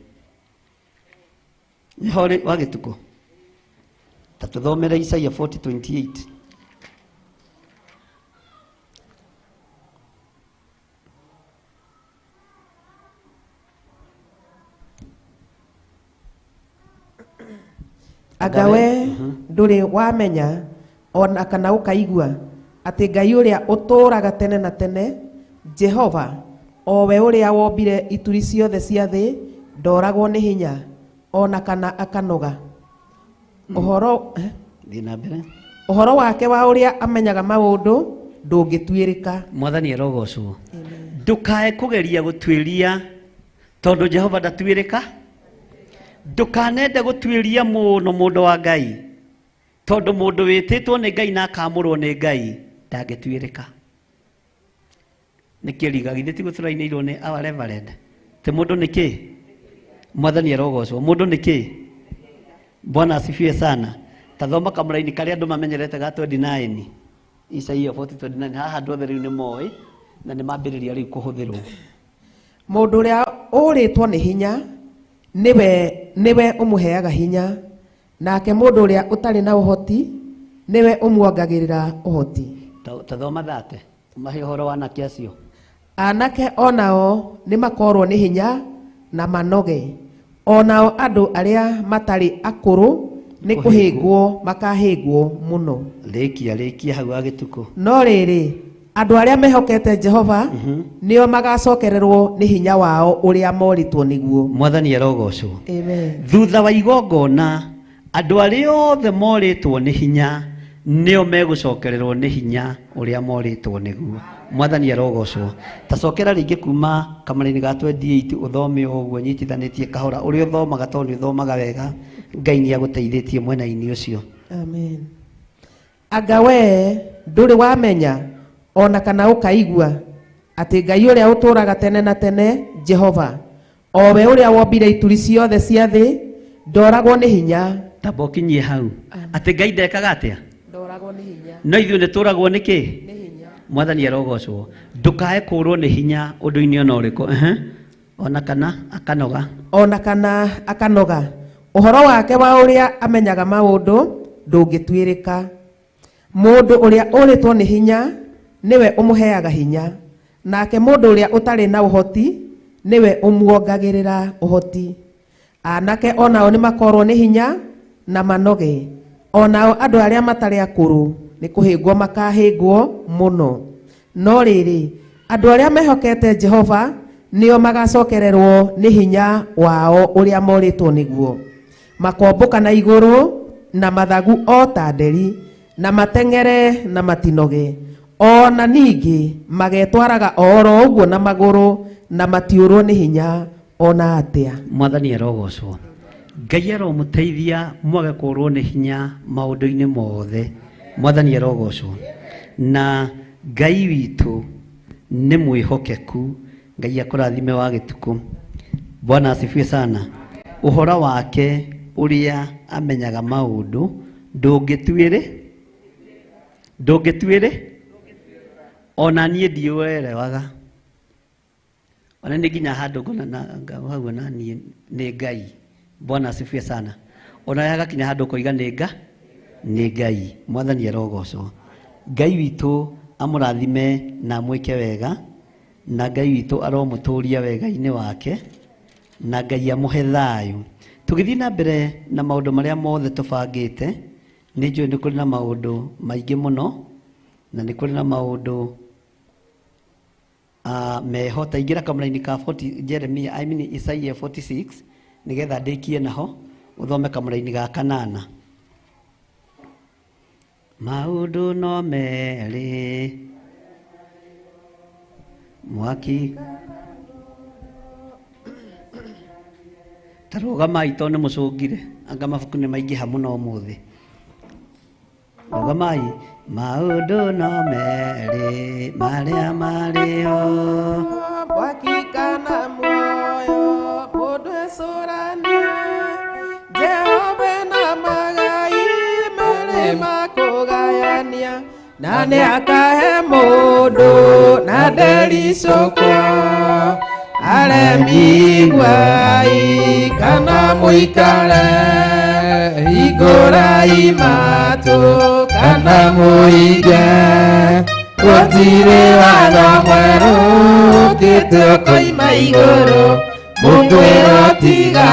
ni hore wagituko tatuthomere Isaia 40:28. Agawe nduri wamenya ona kana ukaigua ati Ngai uria uturaga tene na tene Jehova owe uria wombire ituri ciothe cia thi ndoragwo ni hinya ona kana akanoga. Uhoro wake wa uria amenyaga maundu ndungituirika. Mwathani arogocwo. Ndukae kugeria gutwiria tondu Jehova ndatuirika. Ndukanende gutwiria muno mundu wa Ngai tondu mundu wititwo ni Ngai na akamurwo ni Ngai ndangituirika. Nikiriga githiti guthurainirwo ni our reverend te mundu niki Mwathani arogocwo. Mundu niki Bwana asifiwe sana. Tathoma kamuraini kari andu mamenyerete ga 29 Isaia 40:29. Haha andu othe riu ni moi na ni mambiriria riu kuhuthirwo. Mundu uria uritwo ni hinya niwe umuheaga hinya, nake mundu uria utari na uhoti niwe umuongagirira uhoti. Tathoma thate mahe horo wana kiacio. Anake onao ni makorwo ni hinya na manoge, onao andu aria matari akuru ni kuhingwo makahingwo muno. Rikia hau agituko. No riri andu aria mehokete Jehova nio magacokererwo ni hinya wao uria moritwo niguo. Mwathani arogocwo. Amen. Thutha wa igongona andu aria othe moritwo ni hinya nio megucokererwo ni hinya uria moritwo niguo. Mwathani arogocwo. Tacokera ringi kuma kamaraini ga 28 uthome uguo nyitithanitie kahora uria uthomaga tondu uthomaga wega. Ngai ni aguteithĩtie mwena-inĩ ũcio. Amen. Anga we nduri wamenya ona kana ukaigua ati Ngai uria uturaga tene na tene Jehova owe uria wombire ituri ciothe cia thi ndoragwo ni hinya. Tabokinyie hau ati Ngai ndekaga atia ndoragwo ni hinya no ithuĩ nĩ tũragwo nĩkĩ? Ni hinya. Mwathani arogocwo. Ndukae kũrwo nĩ hinya ũndũ-inĩ ona ũrĩkũ. Ona kana akanoga. Uhoro wake wa uria amenyaga maundu ndungituirika. Mundu uria uritwo ni hinya niwe umuheaga hinya, nake mundu uria utari na uhoti niwe umuongagirira uhoti. Anake onao ni makorwo ni hinya na manoge, onao andu aria matari akuru ni kuhingwo makahingwo muno. No riri andu aria mehokete Jehova nio magacokererwo ni hinya wao uria moritwo niguo. Makomboka na iguru na mathagu o ta nderi na matengere na matinoge, ona ningi magetwaraga oro uguo na maguru na matiurwo ni hinya ona atia. Mwathani arogocwo. Ngai aromuteithia mwage kurwo ni hinya maundu-ini mothe. Mwathani arogocwo. Na Ngai witu ni mwihokeku. Ngai akurathime wa gituku. Bwana asifiwe sana. Uhora wake uria amenyaga maundu ndungituire ona nie ndiuerewaga. Ona ni nginya handu ngona na hau na nie ni Ngai. Bwana asifiwe sana. Ona yagakinya handu koiga ni Ngai. Mwathani arogocwo. Ngai witu amurathime na mwike wega, na Ngai witu aromuturia wega-ini wake, na Ngai amuhe thayu. Tugithii na mbere na maundu maria mothe tubangite, ni njui ni kuri na maundu maingi muno, na ni kuri na maundu meho. Taingira kamuraini ka 40 Isaia 46 nigetha ndikie naho uthome kamuraini ga 8. Maundu no meri mwaki tarugamai to nĩ mũcũngire anga mabuku nĩ maingĩha mũno ũmũthĩ. Rugamai. Maundu no meri marĩa marĩo mwaki kana muoyo mundu ecũrania Jehova na magai mere makugayania na nĩ akahe mundu na nderi cũkwo aremi guai kana muikare igora imatu kana muige gutire watho mweru kite koima iguru mungwiro tiga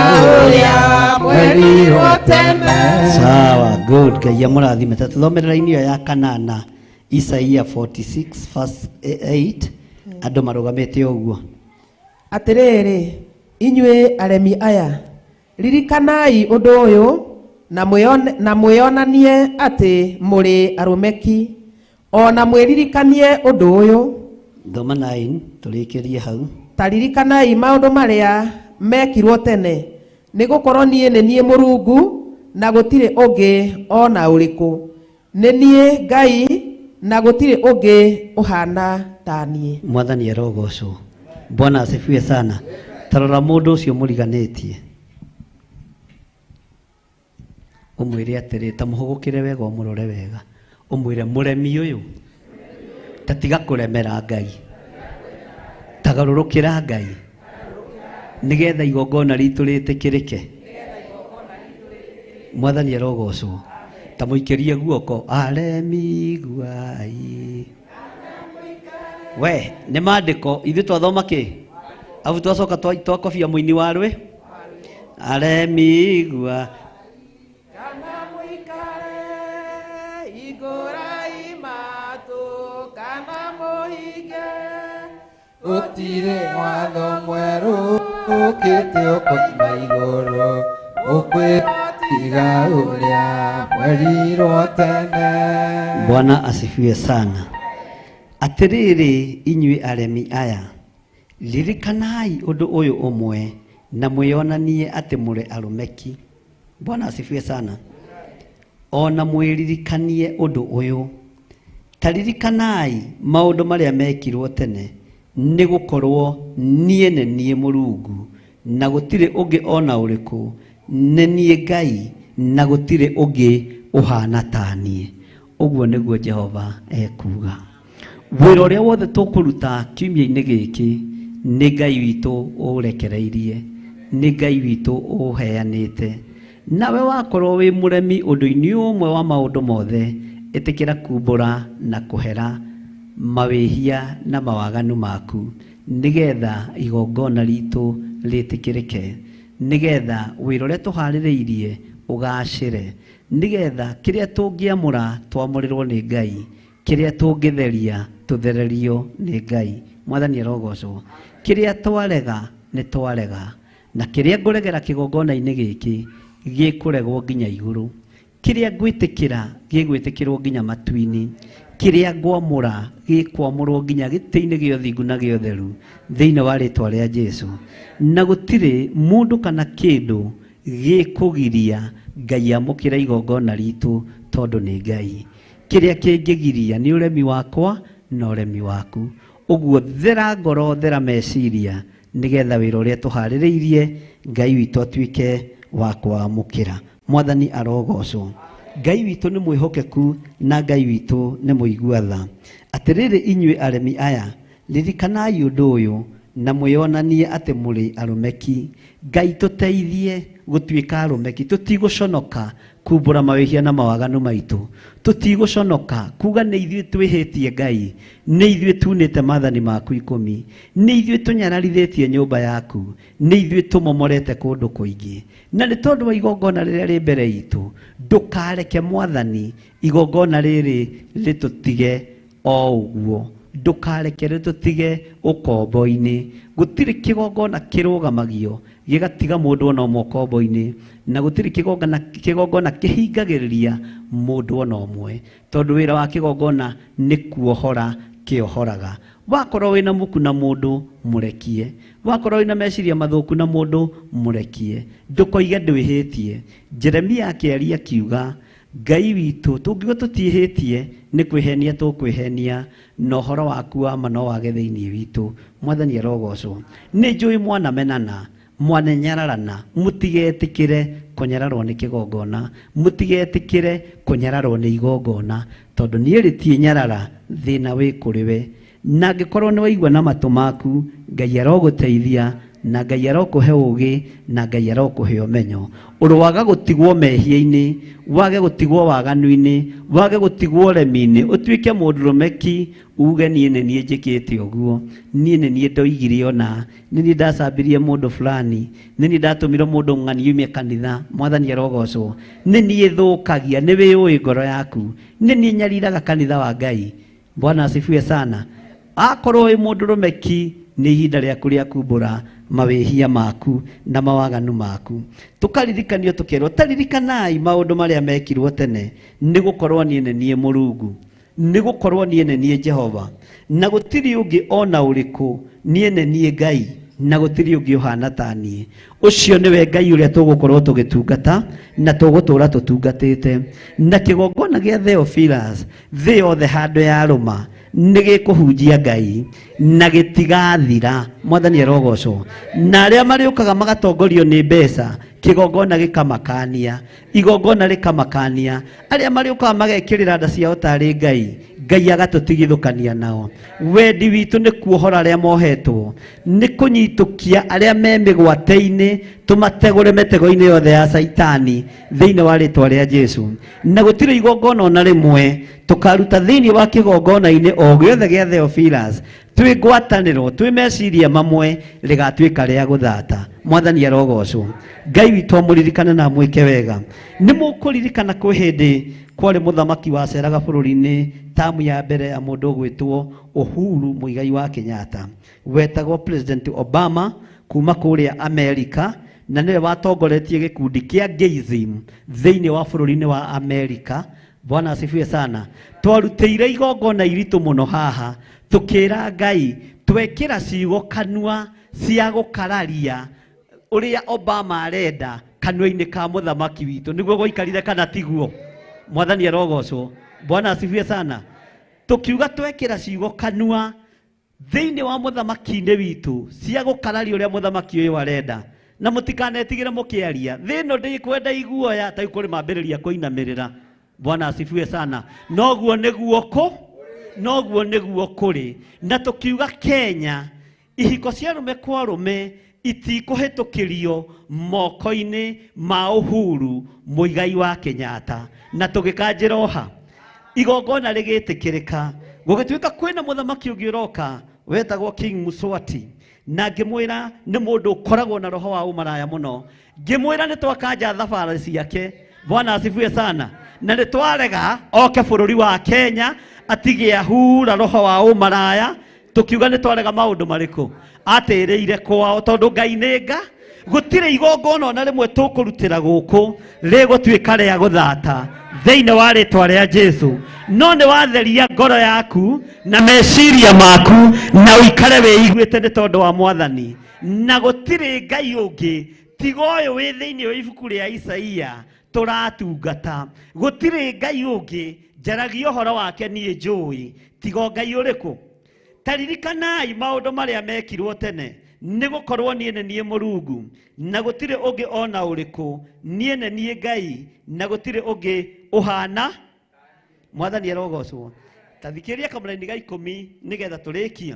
uria mweri wa tene. Sawa, good. Ngai amurathime. Tatuthomera inio ya kanana Isaia 46 verse 8 andu marugamite uguo. Atiriri inyue aremi aya ririkanai undu uyu na mwionanie ati muri arumeki ona mwiririkanie undu uyu. Thoma 9 turikirie hau. Taririkanai maundu maria mekirwo tene nigukorwo nie ni nie Murungu na gutire ungi ona uriku ni nie Ngai na gutire ungi uhana tanie. Mwathani arogocwo. Bwana asifiwe sana. Tarora mundu ucio muriganitie umwire atiri tamuhugukire wega umurore wega umwire muremi uyu tatiga kuremera Ngai tagarurukira Ngai nigetha igongona ritu ritikirike. Mwathani arogocwo. Tamuikirie guoko aremi guai. We nĩ maandĩko ithuĩ twathoma kĩ abu twacoka twakobia mũini wa rwe aremigua kana muikare igora imatu kana muhige utire watho mweru ukite ukoima iguru ukwitiga uria mweri wa tene. Bwana asifiwe sana. Atiriri inyui aremi aya lirikanai undu uyu umwe na mwionanie ati muri arumeki. Bwana asifiwe sana. Ona mwiririkanie undu uyu taririkanai maundu maria mekirwo tene nigukorwo nie ne nie Murungu na gutire ungi ona uriku ne nie Ngai na gutire ungi uhana tanie. Uguo niguo Jehova ekuga. Wira uria wothe tukuruta kiumia-ini giki ni Ngai witu urekereirie ni Ngai witu uheanite nawe wakorwo wi muremi undu-ini umwe wa maundu mothe itikira kumbura na kuhera mawihia na mawaganu maku nigetha igongona ritu ritikirike nigetha wira uria tuhaririirie ugacire nigetha kiria tungiamura twamurirwo ni Ngai kiria tungitheria tuthererio ni Ngai. Mwathani arogocwo. Kiria twarega ni twarega na kiria nguregera kigongona-ini giki gikuregwo nginya iguru. Kiria ngwitikira gigwitikirwo nginya matu-ini. Kiria ngwamura gikwamurwo nginya giti-ini gio thingu na gio theru thiini wa ritwa ria Jesu na gutire mundu kana kindu gikugiria Ngai amukira igongona ritu tondu ni Ngai. Kiria kingigiria ni uremi wakwa na uremi waku. Uguo thera ngoro thera meciria nigetha wira uria tuhaririirie Ngai witu atuike wa kwamukira. Mwathani arogocwo. Ngai witu ni mwihokeku na Ngai witu ni muigua tha. Atiriri inyui aremi aya lirikanai undu uyu na mwionanie ati muri arumeki. Ngai tuteithie gutuika arumeki tutiguconoka kumbura mawihia na mawaganu maitu tutiguconoka kuga ni ithuĩ twihitie Ngai ni ithuĩ tunite mathani maku 10 ni ithuĩ tunyararithitie nyumba yaku ni ithuĩ tumomorete kundu kuingi na ni tondu wa igongona riria ri mbere itu ndukareke Mwathani igongona riri ritutige o uguo ndukareke ritutige ukombo-ini gutiri kigongona kirugamagio gigatiga mundu ona umwe ukombo-ini na gutiri kigongona kihingagiriria mundu ona umwe tondu wira wa kigongona ni kuohora kiohoraga. Wakorwo wina muku na mundu murekie wakorwo wina meciria mathuku na mundu murekie ndukoige ndwihitie. Jeremia akiaria kiuga Ngai witu tungigo tutihitie ni kwihenia tukwihenia na uhoro waku wa mano wage thiini witu. Mwathani arogocwo. Ni njui mwana menana mwana nyararana mutigetikire kunyararwo ni kigongona mutigetikire kunyararwo ni igongona tondu ni ritie nyarara thina wi kuriwe na angĩkorwo nĩ waigua na matũ maku, Ngai arogũteithia, na Ngai arokũhe ũũgĩ, na Ngai arokũhe ũmenyo. Ũroaga gũtigwo mehia-inĩ, wage gũtigwo waganu-inĩ, wage gũtigwo remi-inĩ, ũtuĩke mũndũrũme uge niĩ nĩ niĩ njĩkĩte ũguo, niĩ nĩ niĩ ndoigire ona, nĩ niĩ ndacambirie mũndũ fulani, nĩ niĩ ndatũmire mũndũ ng'ani yume kanitha. Mwathani arogocwo. Nĩ niĩ thũkagia, nĩ wĩũĩ ngoro yaku, nĩ niĩ nyariraga kanitha wa Ngai. Bwana asifiwe sana. Akorwo wĩ mũndũrũme nĩ ihinda rĩaku rĩa kumbũra mawĩhia maku na mawaganu maku. Tukaririkanio tukĩrwo, taririkanai maũndũ marĩa mekirwo tene, nĩ gũkorwo niĩ nĩ niĩ Mũrungu, nĩ gũkorwo niĩ nĩ niĩ Jehova, na gũtirĩ ũngĩ ona ũrĩkũ, niĩ nĩ niĩ Ngai, na gũtirĩ ũngĩ ũhana ta niĩ. Ũcio nĩwe Ngai ũrĩa tũgũkorwo tũgĩtungata na tũgũtũũra tũtungatĩte. Na kĩgongona gĩa Theophilus thĩ yothe handũ ya rũma nĩ gĩkũhunjia Ngai na gĩtigathira. Mwathani arogocwo. Na arĩa marĩũkaga magatongorio nĩ mbeca, kĩgongona gĩkamakania, igongona rĩkamakania. Arĩa marĩũkaga magekĩrĩra nda ciao tarĩ Ngai, Ngai agatũtigithũkania nao. Wendi witũ nĩ kuohora arĩa mohetwo, nĩ kũnyitũkia arĩa me mĩgwate-inĩ, tũmategũre mĩtego-inĩ yothe ya Saitani thĩinĩ wa rĩtwa rĩa Jesu. Na gũtirĩ igongona ona rĩmwe tũkaruta thĩinĩ wa kĩgongona-inĩ o gĩothe gĩa Theophilus twĩ ngwatanĩro, twĩ meciria mamwe, rĩgatuĩka rĩa gũthata. Mwathani arogocwo. Ngai witũ amũririkane na mwĩke wega. Nĩ mũkũririkana kwĩ hĩndĩ kwarĩ mũthamaki waceraga bũrũri-inĩ tamu ya mbere ya mũndũ ũgwĩtwo Uhuru Muigai wa Kenyatta, wetagwo President Obama kuma kũrĩa Amerika, na nĩwe watongoretie gĩkundi kĩa Gayism thĩinĩ wa bũrũri-inĩ wa Amerika. Bwana asifiwe sana. Twarutĩire igongona iritũ mũno haha, tukĩra Ngai twekĩra ciugo kanua cia gũkararia ũrĩa Obama arenda kanua-inĩ ka mũthamaki witũ. Nĩguo gũikarire kana tiguo? Mwathani arogocwo. Bwana asifiwe sana. Tukiuga twekĩra ciugo kanua thĩinĩ wa mũthamaki-inĩ witũ cia gũkararia ũrĩa mũthamaki ũyũ arenda, na mũtikanetigĩre mũkĩaria thĩ ĩno ndĩkwenda iguoya ta kũrĩ mambĩrĩria kũinamĩrĩra. Bwana asifiwe sana. Noguo nĩguo kũrĩ. Na tukiuga Kenya ihiko cia rũme kwa rũme itikũhĩtũkĩrio moko-inĩ ma Uhuru Muigai wa Kenyatta, na tũgĩkanjĩra oha igongona rĩgĩtĩkĩrĩka. Gũgĩtuĩka kwĩna mũthamaki ũngĩ ũroka wetagwo King Muswati, na ngĩmwĩra nĩ mũndũ ũkoragwo na roho wa ũmaraya mũno. Ngĩmwĩra nĩ twakanja thabarĩ ciake. Bwana asifiwe sana. Na nĩ twarega oke bũrũri wa Kenya atige ahura roho wa ũmaraya. Tukiuga nĩ twarega maũndũ marĩkũ? Atĩrĩire kwao, tondũ Ngai nĩ nga. Gũtirĩ igongona ona rĩmwe tũkũrutĩra gũkũ rĩgũtuĩka rĩa gũthata thĩinĩ wa rĩtwa rĩa Jesu. No nĩ watheria ngoro yaku na meciria maku na ũikare wĩiguĩte nĩ tondũ wa Mwathani. Na gũtirĩ Ngai ũngĩ tiga ũyũ wĩ thĩinĩ wa ibuku rĩa Isaia tũratungata. Gũtirĩ Ngai ũngĩ njaragia ũhoro wake niĩ njũĩ tiga Ngai ũrĩkũ? Taririkanai maũndũ marĩa mekirwo tene, nĩ gũkorwo niĩ nĩ niĩ Mũrungu, na gũtirĩ ũngĩ ona ũrĩkũ. Niĩ nĩ niĩ Ngai, na gũtirĩ ũngĩ ũhana. Mwathani arogocwo. Tathikĩria kamũra-inĩ ga 10 nĩgetha tũrĩkie.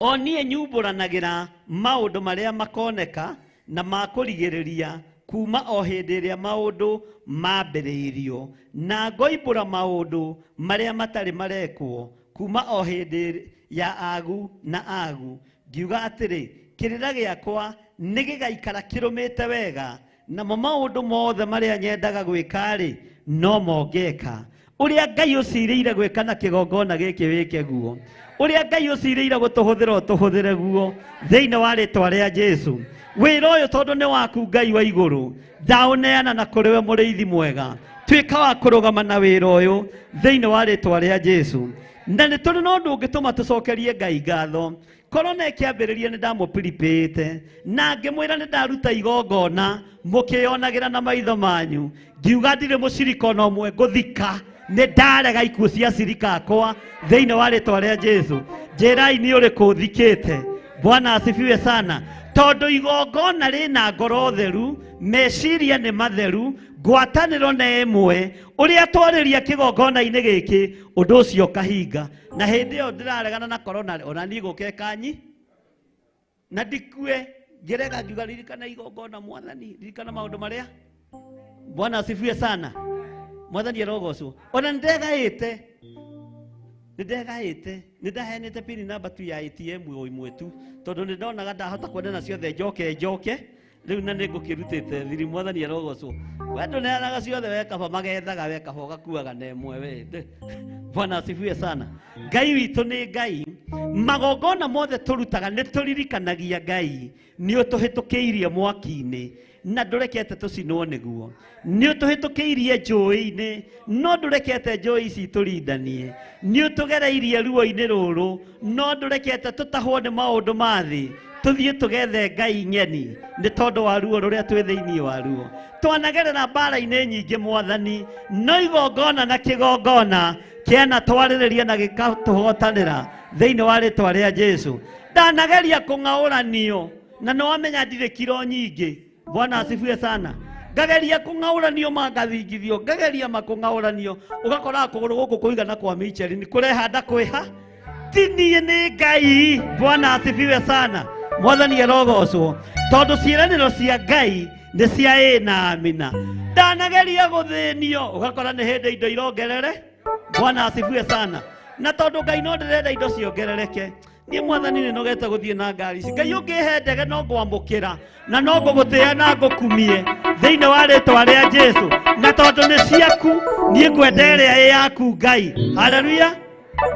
O niĩ nyumbũranagĩra maũndũ marĩa makoneka na makũrigĩrĩria kuma o hĩndĩ ĩrĩa maũndũ mambĩrĩirio, na ngoimbũra maũndũ marĩa matarĩ marekwo kuma o hĩndĩ ya agu na agu. Ngiuga atĩrĩ, kĩrĩra gĩakwa nĩ gĩgaikara kĩrũmĩte wega, namo maũndũ mothe marĩa nyendaga gwĩka-rĩ no mongeka. Ũrĩa Ngai ũcirĩire gwĩka na kĩgongona gĩkĩ wĩke guo. Ũrĩa Ngai ũcirĩire gũtũhũthĩra ũtũhũthĩre guo thĩinĩ wa rĩtwa rĩa Jesu. Wĩra ũyũ tondũ nĩ waku Ngai wa igũrũ, ndaũneana na kũrĩ we mũrĩithi mwega. Tuĩka wa kũrũgama na wĩra ũyũ thĩinĩ wa rĩtwa rĩa Jesu. Na nĩ tũrĩ na ũndũ ũngĩtũma tũcokerie Ngai ngatho. Korona ĩkĩambĩrĩria nĩ ndamũpiripĩte na ngĩmwĩra nĩ ndaruta igongona mũkĩonagĩra na maitho manyu. Ngiuga ndirĩ mũcirika ona ũmwe ngũthika, nĩ ndarega ikuũ cia cirika akwa thĩinĩ wa rĩtwa rĩa Jesu. Njĩrai nĩ ũrĩkũ thikĩte. Bwana asifiwe sana. tondu igongona rina ngoro theru meciria ni matheru ngwataniro na imwe uria twariria kigongona-ini giki undu ucio kahinga na hindi iyo ndiraregana na corona ona ni guke kanyi na ndikue ngirega ngiuga ririkana igongona mwathani ririkana maundu maria Bwana asifiwe sana mwathani arogocwo ona ndegaite nindahenete pini namba tu ya ATM imwe tu tondu nindonaga ndahota kwendana ciothe njoke riu na ningukirutite thiri mwathani arogocwo wendo neanaga ciothe wekaba magethaga wekaba ugakuaga na imwe we Bwana asifiwe sana Ngai witu ni Ngai magongona mothe turutaga nituririkanagia Ngai ni utuhitukiirie mwaki-ini na ndurekete tucinwo niguo ni utuhitukiirie njui-ini no ndurekete njui ici turindanie ni utugereirie ruo-ini ruru no ndurekete tutahwo ni maundu mathi tuthie tugethe Ngai nyeni ni tondu wa ruo ruria twi thiini wa ruo twanagerera mbara-ini nyingi mwathani no igongona na kigongona kiana twaririria na gikatuhotanira thiini wa ritwa ria Jesu ndanageria kung'auranio na no amenya ndire kiro nyingi Bwana asifiwe sana ngageria kung'auranio magathingithio ngageria makung'auranio ugakora kuguru guku kuigana kwa Michel ni kurehanda kwiha tini ni Ngai Bwana asifiwe sana mwathani arogocwo tondu ciiraniro cia Ngai ni cia na amina ndanageria guthinio ugakora ni hindi indo irongerere Bwana asifiwe sana na tondu Ngai no ndirenda indo ciongerereke ni mwathani ni nogete guthie na ngari ici Ngai ungihe ndege no ngwambukira na no ngugutia na ngukumie thiini wa ritwa ria Jesu na tondu ni ciaku ni ngwenda iria yaku Ngai haleluya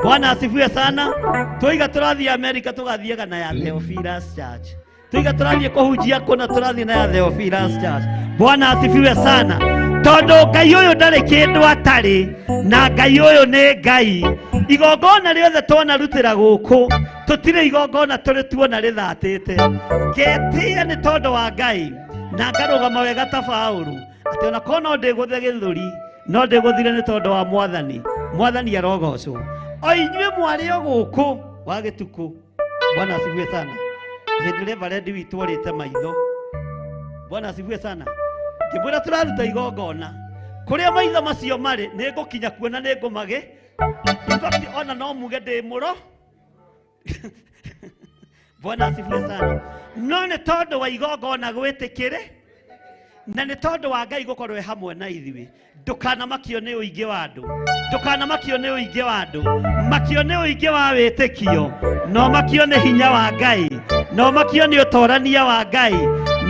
Bwana asifiwe sana tuiga turathie America tugathiega na ya Theophilus Church tuiga turathie kuhunjia kuna turathie na ya Theophilus Church Bwana asifiwe sana tondu Ngai uyu ndari kindu atari na Ngai uyu ni Ngai igongona riothe twanarutira guku tutire igongona turi tuona rithatite ngetia ni tondu wa Ngai na ngarugama wega ta Paulu ati ona kono ndiguthe githuri no ndigũthire nĩ tondũ wa mwathani arogocwo o inyuĩ mwarĩ o gũkũ wa gĩtukũ. Bwana asifiwe sana. Hĩndĩ ĩrĩa Varendi witũ orĩte maitho, Bwana asifiwe sana, ngĩmwĩra tũraruta igongona kũrĩa maitho macio marĩ, nĩ ngũkinya kuona nĩ ngũmage. In fact ona no muge ndĩ mũro. Bwana asifiwe sana. No nĩ tondũ wa igongona gwĩtĩkĩre na nĩ tondũ wa Ngai gũkorwo hamwe na ithuĩ. Ndũkanamakio nĩ ũingĩ wa andũ, ndũkanamakio nĩ ũingĩ wa andũ, makio nĩ ũingĩ wa wĩtĩkio, no makio nĩ hinya wa Ngai, no makio nĩ ũtorania wa Ngai,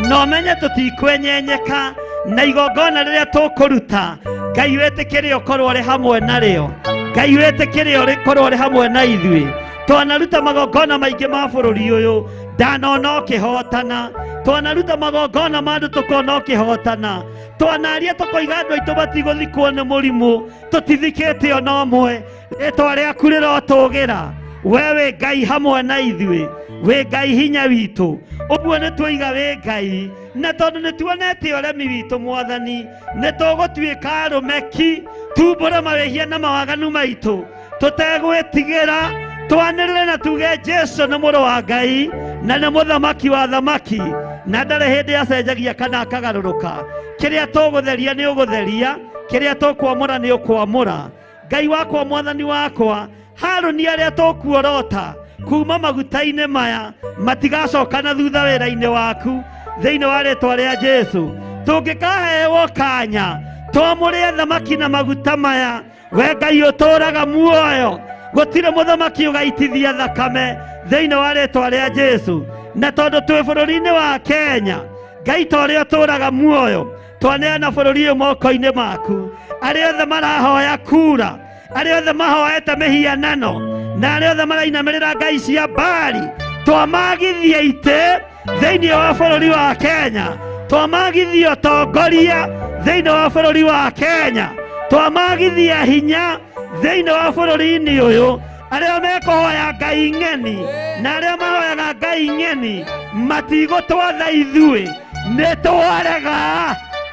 no menye tũtikwenyenyeka na igongona rĩrĩa tũkũruta. Ngai wĩtĩkĩre ũkorwo ũrĩ hamwe narĩo, Ngai wĩtĩkĩre ũkorwo ũrĩ hamwe na ithuĩ. Twanaruta magongona maingĩ ma bũrũri ũyũ ndanona ũkĩhotana, twanaruta magongona ma andũ tũkona ũkĩhotana, twanaria tũkoiga andũ aitũ matigũthikwo nĩ mũrimũ, tũtithikĩte ona ũmwe, rĩtwa rĩaku rĩrotũgĩra. We wĩ Ngai hamwe na ithuĩ, wĩ Ngai hinya witũ, ũguo nĩ tuoiga wĩ Ngai, na tondũ nĩ tuonete ũremi witũ Mwathani, nĩ tũgũtuĩka arũmeki, tumbũre mawĩhia na mawaganu maitũ, tũtegwĩtigĩra, twanĩrĩre na tuge Jesũ nĩ mũrũ wa Ngai na nĩ mũthamaki wa thamaki, na ndarĩ hĩndĩ acenjagia kana akagarũrũka. Kĩrĩa tũgũtheria nĩ ũgũtheria, kĩrĩa tũkwamũra nĩ ũkwamũra. Ngai wakwa Mwathani wakwa, Harũni arĩa tũkuorota kuma maguta-inĩ maya matigacoka na thutha wĩra-inĩ waku thĩinĩ wa rĩtwa rĩa Jesũ. Tũngĩkaheo kanya twamũre thamaki na maguta maya, we Ngai ũtũũraga muoyo, gũtirĩ mũthamaki ũgaitithia thakame thĩinĩ wa rĩtwa rĩa Jesũ. Na tondũ twĩ bũrũri-inĩ wa Kenya, Ngai ta ũrĩa ũtũũraga muoyo, twaneana bũrũri ũyũ moko-inĩ maku. Arĩa othe marahoya kura, arĩa othe mahoete mĩhianano, na arĩa othe marainamĩrĩra ngai cia Baali, twamagithie itĩ thĩinĩ wa bũrũri wa Kenya, twamagithie ũtongoria thĩinĩ wa bũrũri wa Kenya, twamagithie hinya thĩinĩ wa bũrũri-inĩ ũyũ. Arĩa mekũhoya ngai ng'eni na arĩa mahoyaga ngai ng'eni matigũtwatha ithuĩ, nĩtwarega,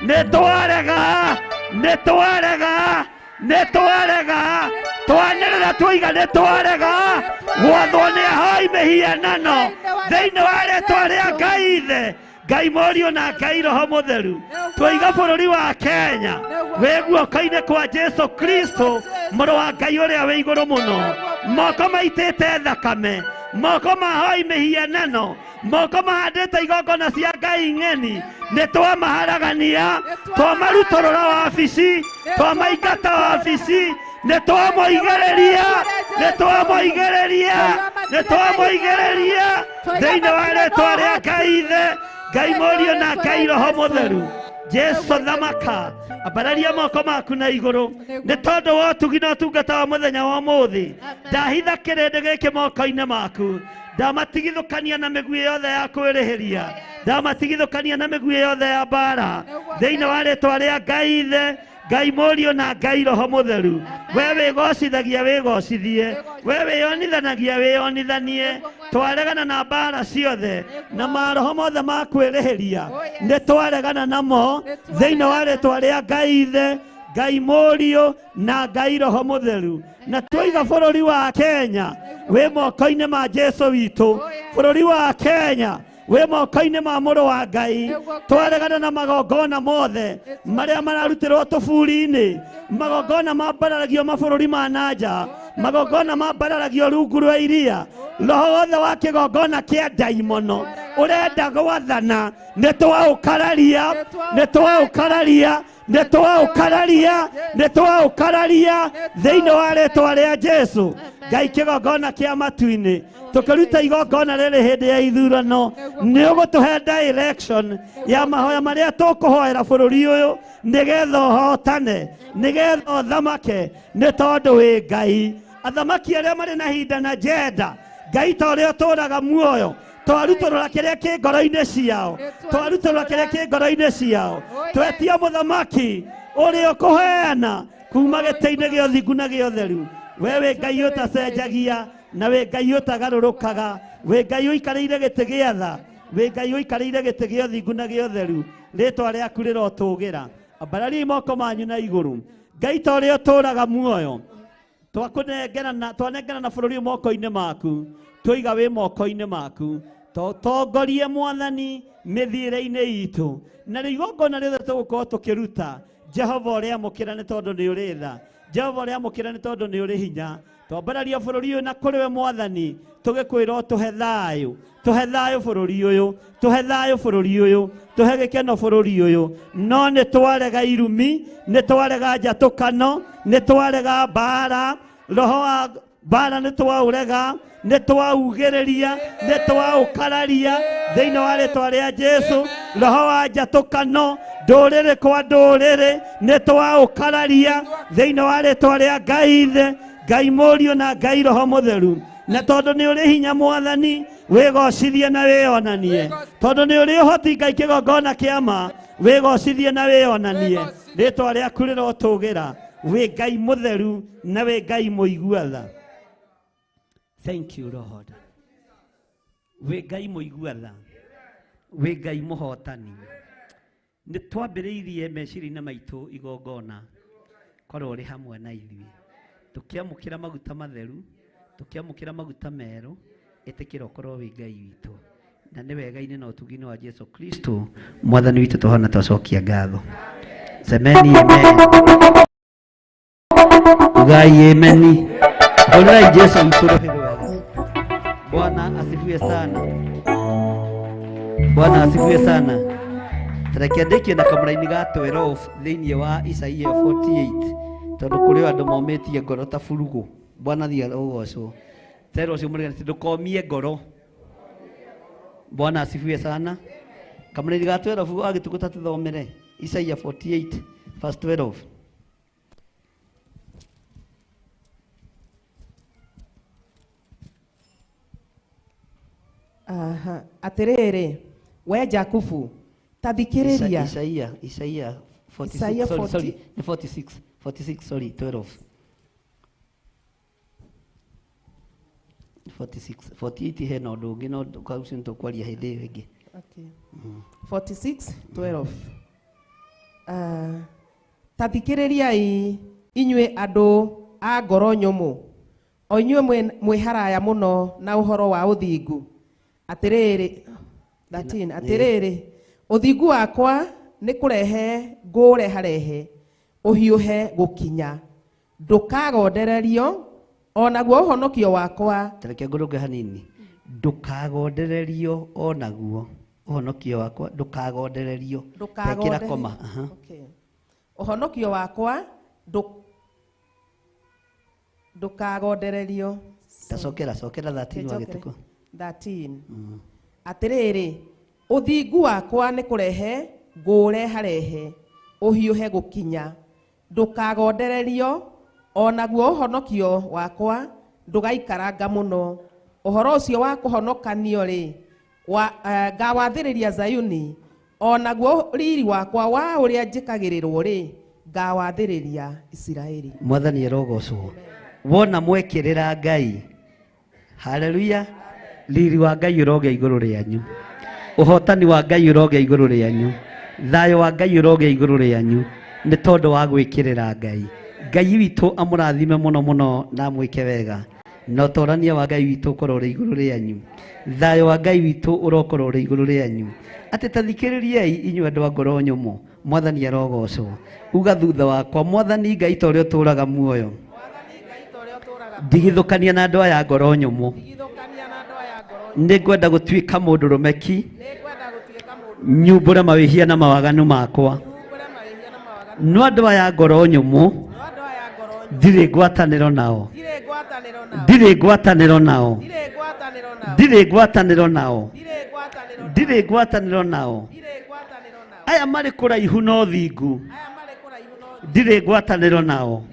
nĩtwarega, nĩtwarega, nĩtwarega, twanĩrĩra tuiga nĩtwarega, gwathwo nĩ ahoi mĩhianano thĩinĩ wa rĩĩtwa rĩa Ngai Ithe, Ngai Mũriũ na Ngai Roho Mũtheru, tũiga bũrũri wa Kenya wĩ guoko-inĩ kwa Jesu Kristo, mũrũ wa Ngai ũrĩa wĩ igũrũ mũno. Moko maitĩte thakame, moko mahoi mĩhianano, moko mahandĩte igongona cia Ngai ng'eni, nĩ twamaharagania, twamarutũrũra wabici, twamaingata wabici, nĩ twamũigĩrĩria, nĩ twamũigĩrĩria, nĩ twamũigĩrĩria thĩinĩ wa rĩĩtwa rĩa Ngai Ithe, Ngai Mũriũ na Ngai Roho Mũtheru. Jesu thamaka, ambararia moko maku na igũrũ, nĩ tondũ wa ũtugi na ũtungata wa mũthenya wa ũmũthĩ. Ndahitha kĩrĩndĩ gĩkĩ moko-inĩ maku, ndamatigithũkania na mĩguĩ yothe ya kwĩrĩhĩria, ndamatigithũkania na mĩguĩ yothe ya mbara thĩinĩ wa rĩĩtwa rĩa Ngai Ithe, Ngai Mũriũ na Ngai Roho Mũtheru. We wĩgocithagia wĩgocithie, we wĩyonithanagia wĩyonithanie, twaregana na mbara ciothe na maroho mothe ma kwĩrĩhĩria, nĩ twaregana namo thĩinĩ wa rĩĩtwa rĩa Ngai Ithe, Ngai Mũriũ na Ngai Roho Mũtheru. Na tũiga bũrũri wa Kenya wĩ moko-inĩ ma Jesu witũ, bũrũri wa Kenya wĩ moko-inĩ ma mũrũ wa Ngai. Twaregana na magongona mothe marĩa mararutĩrwo tũburi-inĩ, magongona mambararagio mabũrũri ma nanja, magongona mambararagio rungu rwa iria. Roho wothe wa kĩgongona kĩa ndaimono ũrenda gwathana, nĩ twaũkararia, nĩ twaũkararia, nĩ twaũkararia, nĩ twaũkararia thĩinĩ wa rĩĩtwa rĩa Jesu. Ngai kĩgongona kĩa matu-inĩ, tũkĩruta igongona rĩrĩ hĩndĩ ya ithurano, nĩ ũgũtũhe direction ya mahoya marĩa tũkũhoera bũrũri ũyũ, nĩgetha ũhotane, nĩgetha ũthamake, nĩ tondũ wĩ Ngai. Athamaki arĩa marĩ na hinda na njenda, Ngai ta ũrĩa ũtũũraga muoyo, twarutũrũra kĩrĩa kĩ ngoro-inĩ ciao, twarutũrũra kĩrĩa kĩ ngoro-inĩ ciao, twetia mũthamaki ũrĩa ũkũheana kuma gĩtĩ-inĩ gĩa ũthingu na gĩa ũtheru. We wĩ Ngai ũtacenjagia, na wĩ Ngai ũtagarũrũkaga, wĩ Ngai ũikarĩire gĩtĩ gĩa tha, wĩ Ngai ũikarĩire gĩtĩ gĩa ũthingu na gĩa ũtheru. Rĩĩtwa rĩaku rĩrotũũgĩra, ambarariai moko manyu na igũrũ. Ngai ta ũrĩa ũtũũraga muoyo, twanengerana bũrũri moko-inĩ maku, tũiga wĩ moko-inĩ maku, tongorie Mwathani mĩthiĩre-inĩ itũ, na rĩu igongona rĩothe tũgũkorwo tũkĩruta, Jehova ũrĩamũkĩra nĩ tondũ nĩ ũrĩ tha, Jehova ũrĩamũkĩra nĩ tondũ nĩ ũrĩ hinya. Twambararia bũrũri ũyũ na kũrĩ we Mwathani, tũgĩkwĩra tũhe thayũ, tũhe thayũ bũrũri ũyũ, tũhe thayũ bũrũri ũyũ, tũhe gĩkeno bũrũri ũyũ. No nĩ twarega irumi, nĩ twarega njatũkano, nĩ twarega mbara, roho wa mbara nĩ twaũrega, nĩ twaugĩrĩria, nĩ twaũkararia thĩinĩ wa rĩĩtwa rĩa Jesu. Roho wa njatũkano, ndũrĩrĩ kwa ndũrĩrĩ, nĩ twaũkararia thĩinĩ wa rĩĩtwa rĩa Ngai Ithe, Ngai Mũriũ na Ngai Roho Mũtheru. Na tondũ nĩ ũrĩ hinya Mwathani, wĩgocithie na wĩonanie, tondũ nĩ ũrĩ ũhoti Ngai kĩgongona kĩa ma, wĩgocithie na wĩonanie. Rĩĩtwa rĩaku rĩrotũũgĩra, wĩ Ngai mũtheru na wĩ Ngai mũigua tha. Thank you Lord. Wĩ Ngai mũigua tha, wĩ Ngai mũhotani. Nĩ twambĩrĩirie meciria-inĩ maitũ igongona korwo ũrĩ hamwe na ithuĩ, tũkĩamũkĩra maguta matheru, tũkĩamũkĩra maguta merũ, ĩtĩkĩra ũkorwo wĩ Ngai witũ, na nĩ wega-inĩ na ũtugi-inĩ wa Jesu Kristo Mwathani witũ tũhana twacokia ngatho. Semeni amen. Ugai ameni. Orai Jesu witũ roho wega. Bwana asifiwe sana. Bwana asifiwe sana. Tũrakĩandĩkia na kamũra-inĩ ga 12 thĩinĩ wa Isaia 48, tondũ kũrĩ andũ momĩtie ngoro ta burugũ. Bwana thiĩ ũgocwo. Tero ũcio mũrĩganĩtie ndũkomie ngoro. Bwana asifiwe sana. Kamũra-inĩ ga 12 agĩtũgũta tũthomere Isaia 48 verse 12. Atĩrĩrĩ, we Jakubu, ta thikĩrĩria. Isaia 46, 46, sorry, 12. 46, 48 hena ũndũ ũngĩ no kaucio nĩtũkwaria hĩndĩ ĩyo ĩngĩ. Okay. 46, 12. Ta thikĩrĩriai inyuĩ andũ a ngoro nyũmũ, o inyuĩ mwĩharaya mũno na ũhoro wa ũthingu, Atiriri 13 atiriri uthingu wakwa ni kurehe ngure harehe uhiuhe gukinya ndukagondererio onaguo uhonokio wakwa tareke ngurunge hanini ndukagondererio onaguo uhonokio wakwa ndukagondererio tekira koma okay uhonokio wakwa ndukagondererio tacokera 13 wagituko 13 atiriri uthingu wakwa ni kurehe ngure harehe uhiuhe gukinya ndukagondererio onaguo uhonokio wakwa ndugaikaranga muno uhoro ucio wa kuhonokanio ri ngawathiriria Zayuni onaguo riri wakwa wa uria njikagirirwo ri ngawathiriria Isiraeli. Mwathani arogocwo wona mwekirira Ngai haleluya riri wa Ngai uroge iguru rianyu uhotani wa Ngai uroge iguru rianyu thayo wa Ngai uroge iguru rianyu ni tondu wa gwikirira Ngai. Ngai witu amurathime muno muno na mwike wega no torania wa Ngai witu korore iguru rianyu thayo wa Ngai witu urokorore iguru rianyu ati tathikiririei inyu andu a ngoro nyumu Mwathani arogocwo uga thutha wakwa Mwathani Ngai ta uria turaga muoyo ndigithukania na andu aya ngoro nyumu ningwenda gutuika mundu rumeki nyumbure mawihia na mawaganu makwa no andu aya ngoro nyumu ndire ngwataniro nao ndire ngwataniro nao ndire ngwataniro nao ndire ngwataniro nao aya mari kuraihu no thingu ndire ngwataniro nao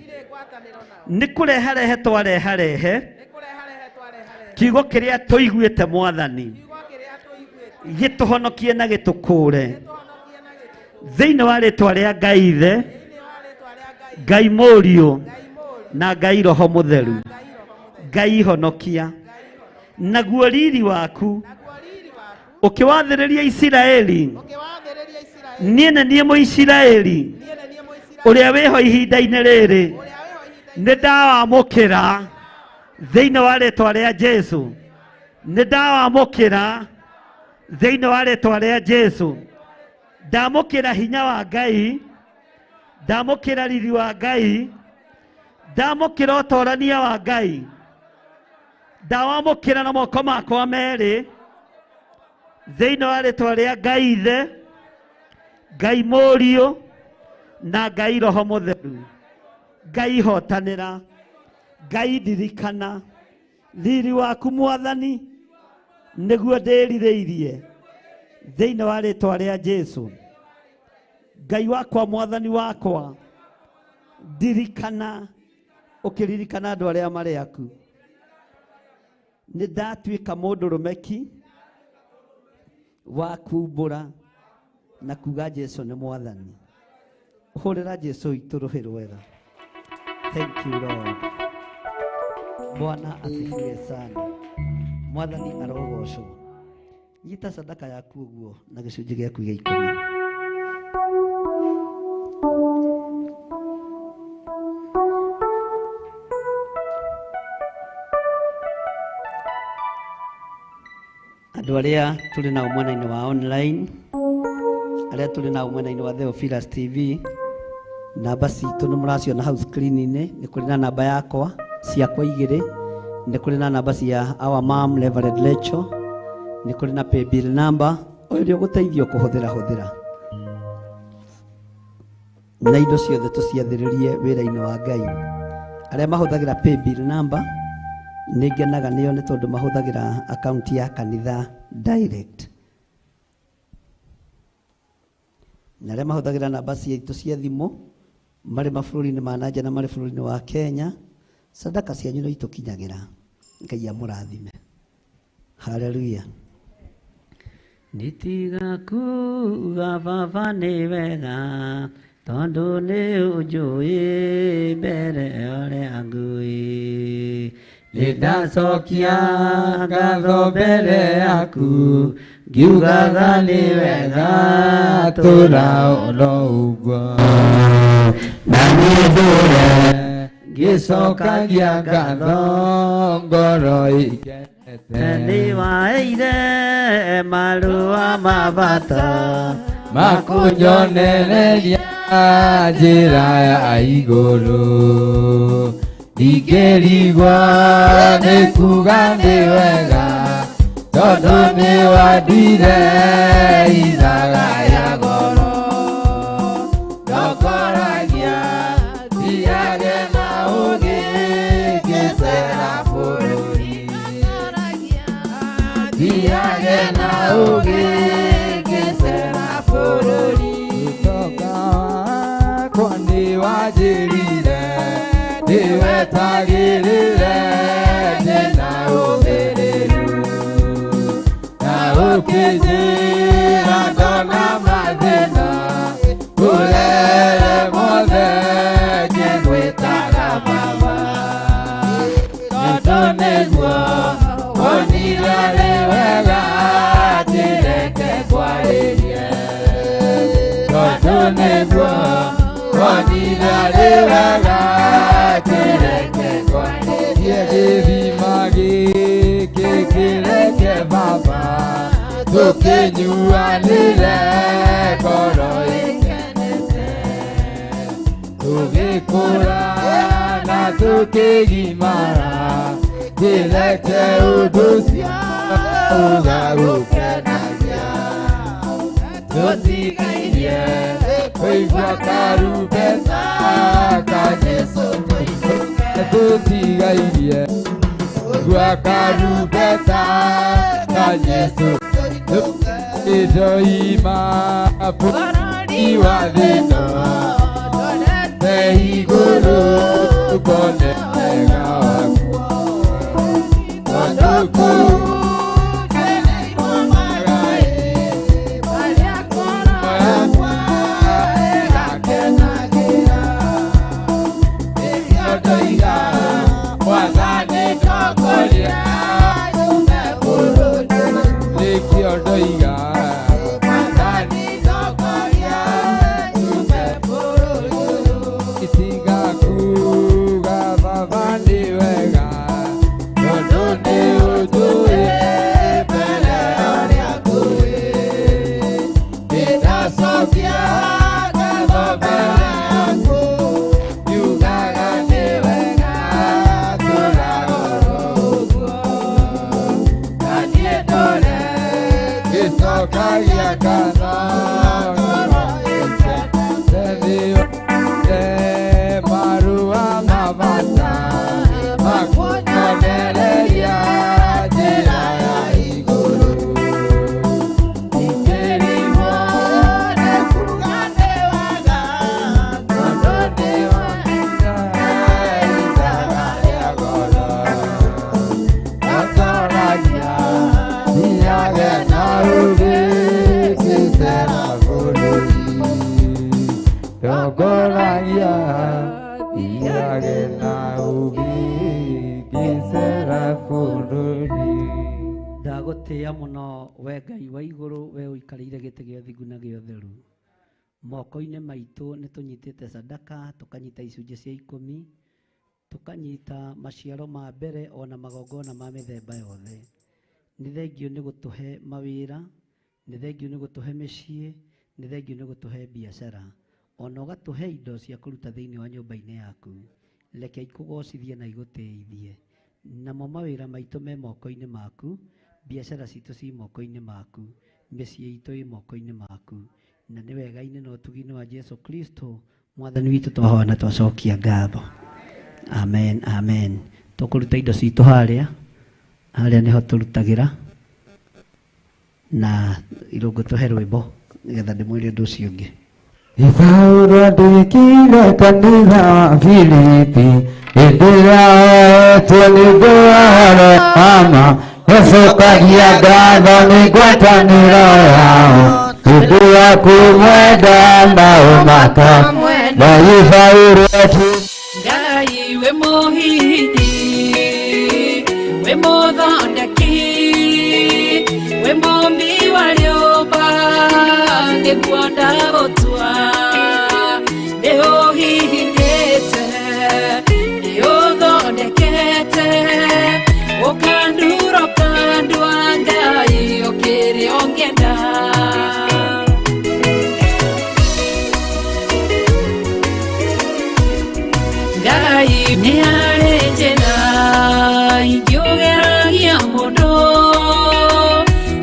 ni kureharehe twareharehe kiugo kiria tuiguite Mwathani gituhonokie na gitukure thiini wa ritwa ria Ngai Ithe Ngai Mũriũ na Ngai Roho Mutheru Ngai honokia naguo riri waku ukiwathiriria Isiraeli niĩ nĩ Mũisiraeli uria wiho ihinda-inĩ rĩrĩ nĩ ndawamũkĩra thĩinĩ wa rĩtwa rĩa Jesu nĩ ndawamũkĩra thĩinĩ wa rĩtwa rĩa Jesu ndamũkĩra hinya wa Ngai ndamũkĩra riri wa Ngai ndamũkĩra ũtorania wa Ngai ndawamũkĩra na moko makwa merĩ thĩinĩ wa rĩtwa rĩa Ngai Ithe Ngai Mũriũ na Ngai Roho Mutheru Ngai hotanĩra Ngai ndirikana riri waku Mwathani nĩguo ndĩrirĩirie thĩinĩ wa rĩtwa rĩa Jesu Ngai wakwa Mwathani wakwa ndirikana ũkĩririkana andũ arĩa marĩ aku nĩ ndatuĩka mũndũ rumeki wa kumbũra na kuga Jesu nĩ Mwathani hũrĩra Jesu itũ rũhĩ rwega. Thank you Lord. Bwana asifiwe sana. Mwathani arogocwo. Nyita sadaka yaku ũguo na gĩcunjĩ gĩaku gĩa 10. Andũ arĩa tũrĩ nao mwena-inĩ wa online arĩa tũrĩ nao mwena-inĩ wa Theophilus TV namba citũ nĩ mũraciona hau screen-inĩ nĩ kũrĩ na namba yakwa ciakwa igĩrĩ nĩ kũrĩ na namba cia our mom Reverend Lecho nĩ kũrĩ na paybill number ũrĩa ũgũteithio kũhũthĩra na indo ciothe tũciathĩrĩrie wĩra-inĩ wa Ngai. Arĩa mahũthagĩra paybill number nĩ ngenaga nĩo nĩ tondũ mahũthagĩra account ya kanitha direct. Na arĩa mahũthagĩra namba ciitũ cia thimũ marĩ mabũrũri-inĩ ma nanja na marĩ bũrũri-inĩ wa Kenya sadaka cianyu no itũkinyagĩra. Ngai amũrathime. Hallelujah. Nitiga kuga baba nĩ wega tondũ nĩ ũnjũĩ mbere ũrĩa ngũĩ nĩndacokia ngatho mbere yaku ngiugaga nĩ wega tũra oro ũguo na nĩ ndũre ngĩcokagia ngatho ngoro ikene Ndi waire marua mabata makunyonereria njĩra ya igũrũ ingĩrigwo nĩ kuga nĩ wega tondũ nĩ wandire ithaga ya goro ndokoragia thiage na ũgĩ ngĩcera bũrũri thiage na ũgĩ ngĩcera bũrũri ũtonga wakwa nĩ wanjĩrire ndĩwetagĩrĩre ndĩna ũmĩrĩru na ũkĩnjĩra ndona mathĩna ũrere mothe ngĩgwĩtaga baba tondũ nĩguo wonire arĩ wega ndĩreke kwarĩrie tondũ nĩguo wonire arĩ wega ndĩreke kwarĩrie gĩthima gĩkĩ kĩreke baba tũkĩnyuanĩre ngoro ĩkenete tũgĩkũra na tũkĩgimara ndĩreke ũndũ ũcio ũgagũkenagia tũtigairie kũigua karumbeta ka Jesũ tũtigairie kũigua karumbeta ka Jesũ ndoima bũrũri wa thĩno ndorete igũrũ ngone wega waku tondũ kũu ngereirwo magaĩ marĩa ngoro yakwa ĩgakenagĩra nĩkĩo ndoiga Mwathani ndongoria nyume bũrũri nĩkĩo ndoiga Mwathani ndongoria nyume bũrũri itiga kuga baba nĩ wega tondũ nĩ ũnjũĩ mbere ũrĩa ngũĩ ndĩnacokia ngatho mbere yaku yugaga nĩ wega tũragoro ũguo na niĩ ndore gĩcokagia ngatho ngoro ĩkenete marũa mabata makunyonereria njĩra ya igũrũ ingĩrigwo nĩ kuga nĩ wega tondũ nĩ wandire ithaga rĩa goro ndotoragia thiage na ũgĩ ngĩcera bũrũri ndokoragia thiage na ũgĩ ngĩcera bũrũri ndagũtĩĩa mũno we Ngai wa igũrũ we ũikarĩire gĩtĩ gĩa ũthingu na gĩa ũtheru moko-inĩ maitũ nĩ tũnyitĩte sadaka tũkanyita icunjĩ cia 10 tũkanyita maciaro ma mbere ona magongona ma mĩthemba yothe nĩ thengio nĩ gũtũhe mawĩra nĩ thengio nĩ gũtũhe mĩciĩ nĩ thengio nĩ gũtũhe biacara ona ũgatũhe indo cia kũruta thĩinĩ wa nyũmba-inĩ yaku reke ikũgocithie na igũtĩithie namo mawĩra maitũ me moko-inĩ maku biacara citũ ci moko-inĩ maku mĩciĩ itũ ĩ moko-inĩ maku na nĩ wega-inĩ na ũtugi-inĩ wa Jesu Kristo mwathani witũ twahoya na twacokia ngatho amen amen tũkũruta indo citũ harĩa nĩho tũrutagĩra na irũngũ tũhe rwĩmbo nĩgetha ndĩmwĩre ũndũ ũcio ũngĩ Paulo ndikire kanitha wa Filipi ĩndĩraetwo nĩ ndwaro ama gũcokagia ngatho nĩ ngwatanĩro yao hĩndĩ ya kumwenda na ũmaka Ngai Paulo Ngai we mũhindi we mũthondeki we mũmbi wa rĩũmba nĩguo ndagũtua nĩũhihindĩte nĩũthondekete ũkandurũka Ngai nĩ harĩ njĩra ingĩũgeragia mũndũ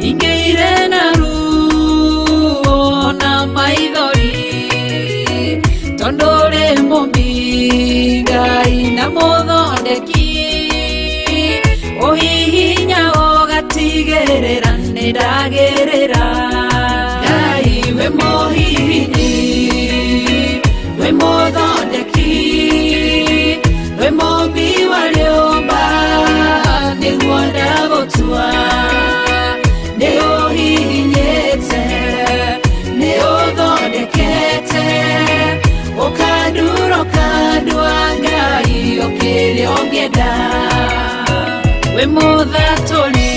ingĩire na ruo na maithori tondũ ũrĩ mũmbi Ngai na mũthondeki ũhihinya ũgatigĩrĩra nĩ ndagĩrĩra Ngai we mũhihinyi we mũthondeki we mũmbi wa rĩũmba nĩguo ndagũtua nĩ ũhihinyĩte nĩ ũthondekete ũkanduro kandua Ngai ũkĩrĩa ũngĩenda we mũthatũri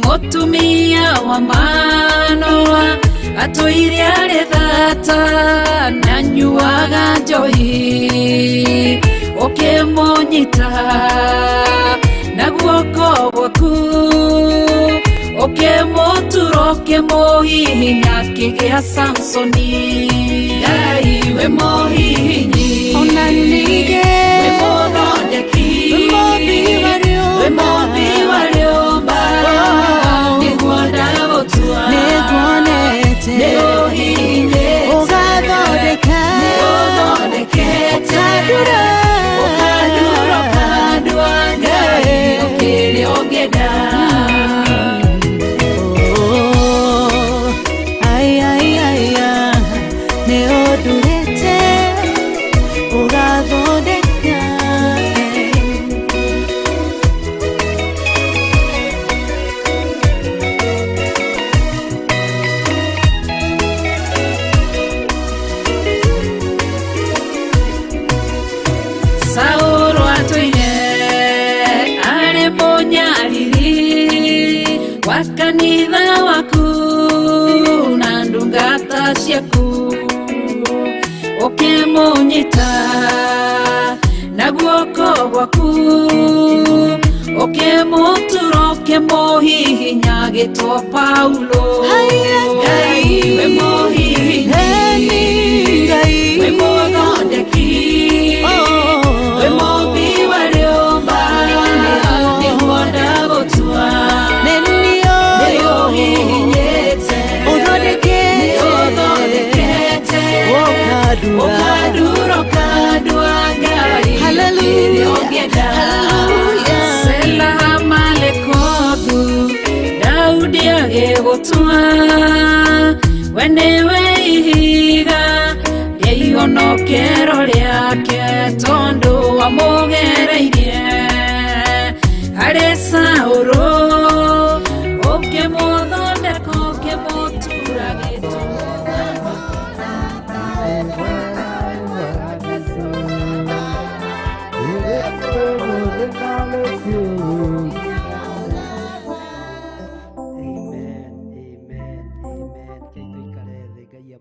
mũtumia wa Manoa atũire arĩ thata na nyuaga njohi ũkĩmũnyita na guoko gwaku ũkĩmũtura ũkĩmũhihinya akĩgĩa Samsoni Ngai we mũhihinyi ona ningĩ we mũthondeki we mũmbi wa rĩũmba nĩguo ndagũtua nĩguonete nĩ ũhihinyĩte ũgathondekete ũkanduro kandua Ngai ũkĩrĩa ũngĩenda nĩ ũndurĩte ũgathondeka Saũlũ atũire arĩ mũnyariri wa kanitha waku na ndungata ciaku ũkĩmũnyita na guoko gwaku ũkĩmũtura ũkĩmũhihinya agĩtwo Paulo Ngai we mũhihinyi we mũthondeki we mũmbi wa rĩũmba nĩguo ndagũtua nĩ ũhihinyĩte ũthondekete ũkanduro kandua Ngai ũkĩrĩa ũngĩenda Sela Malekothu Daudi agĩgũtua we nĩwe ihiga rĩa ihonokero rĩake tondũ wamũgereirie harĩ Saũlũ ũkĩmũthondeka ũkĩmũtura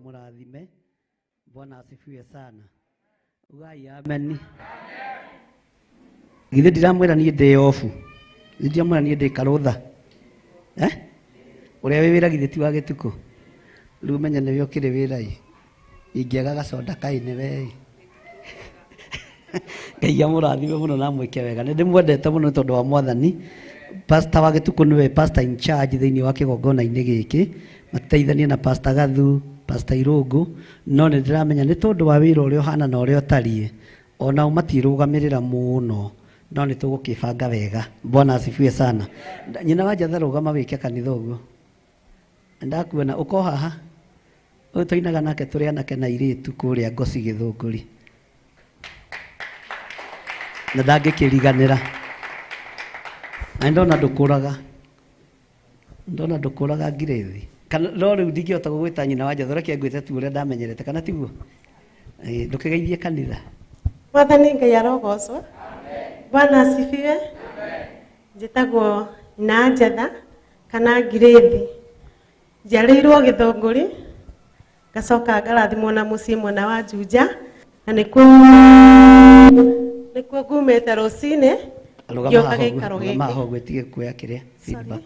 Mũrathime. Bwana asifiwe sana. Ugai amen. Githĩ ndiramwĩra niĩ ndĩ ofu. Githĩ ndiramwĩra niĩ ndĩ karũtha. Ũrĩa wĩ wĩra githĩ ti wa gĩtukũ. Rĩu menya nĩwe ũkĩrĩ wĩra-ĩ. Ingĩaga gacoda kaine we. Ngai amũrathime mũno na mwĩke wega. Nĩndĩmwendete mũno tondũ wa Mwathani. Pastor wa gĩtukũ nĩwe pastor in charge thĩinĩ wa kĩgongona-inĩ gĩkĩ. Mateithanie na Pastor Gathu, Pastor Irũngũ, no nĩ ndĩramenya nĩ tondũ wa wĩra ũrĩa ũhana na ũrĩa ũtariĩ, ona matirũgamĩrĩra mũno, no nĩ tũgũkĩbanga wega. Bwana asifiwe sana. Nyina wa Njatha rũgama wĩke kanitha ũguo. Ndakuona ũko haha ũyũ tũinaga nake tũrĩ anake na airĩtu kũrĩa Ngoci Gĩthũngũri, na ndangĩkĩriganĩra. Na ndona ndũkũraga Ngirethi. Kana no rĩu ndingĩhota gũgwĩta nyina wa Njatha, reke ngwĩte tu ũrĩa ndamenyerete, kana tiguo? Ndũkĩgeithie kanitha. Mwathani Ngai arogocwo. Bwana asifiwe. Njĩtagwo na Njatha kana Ngirethi. Njiarĩirwo Gĩthũngũri, ngacoka ngarathimwo na mũciĩ mwena wa Juja, na nĩkuo ngumĩte rũcinĩ ngĩũka gĩikaro gĩkĩ. Maho gwĩtige kuoya kĩrĩa feedback.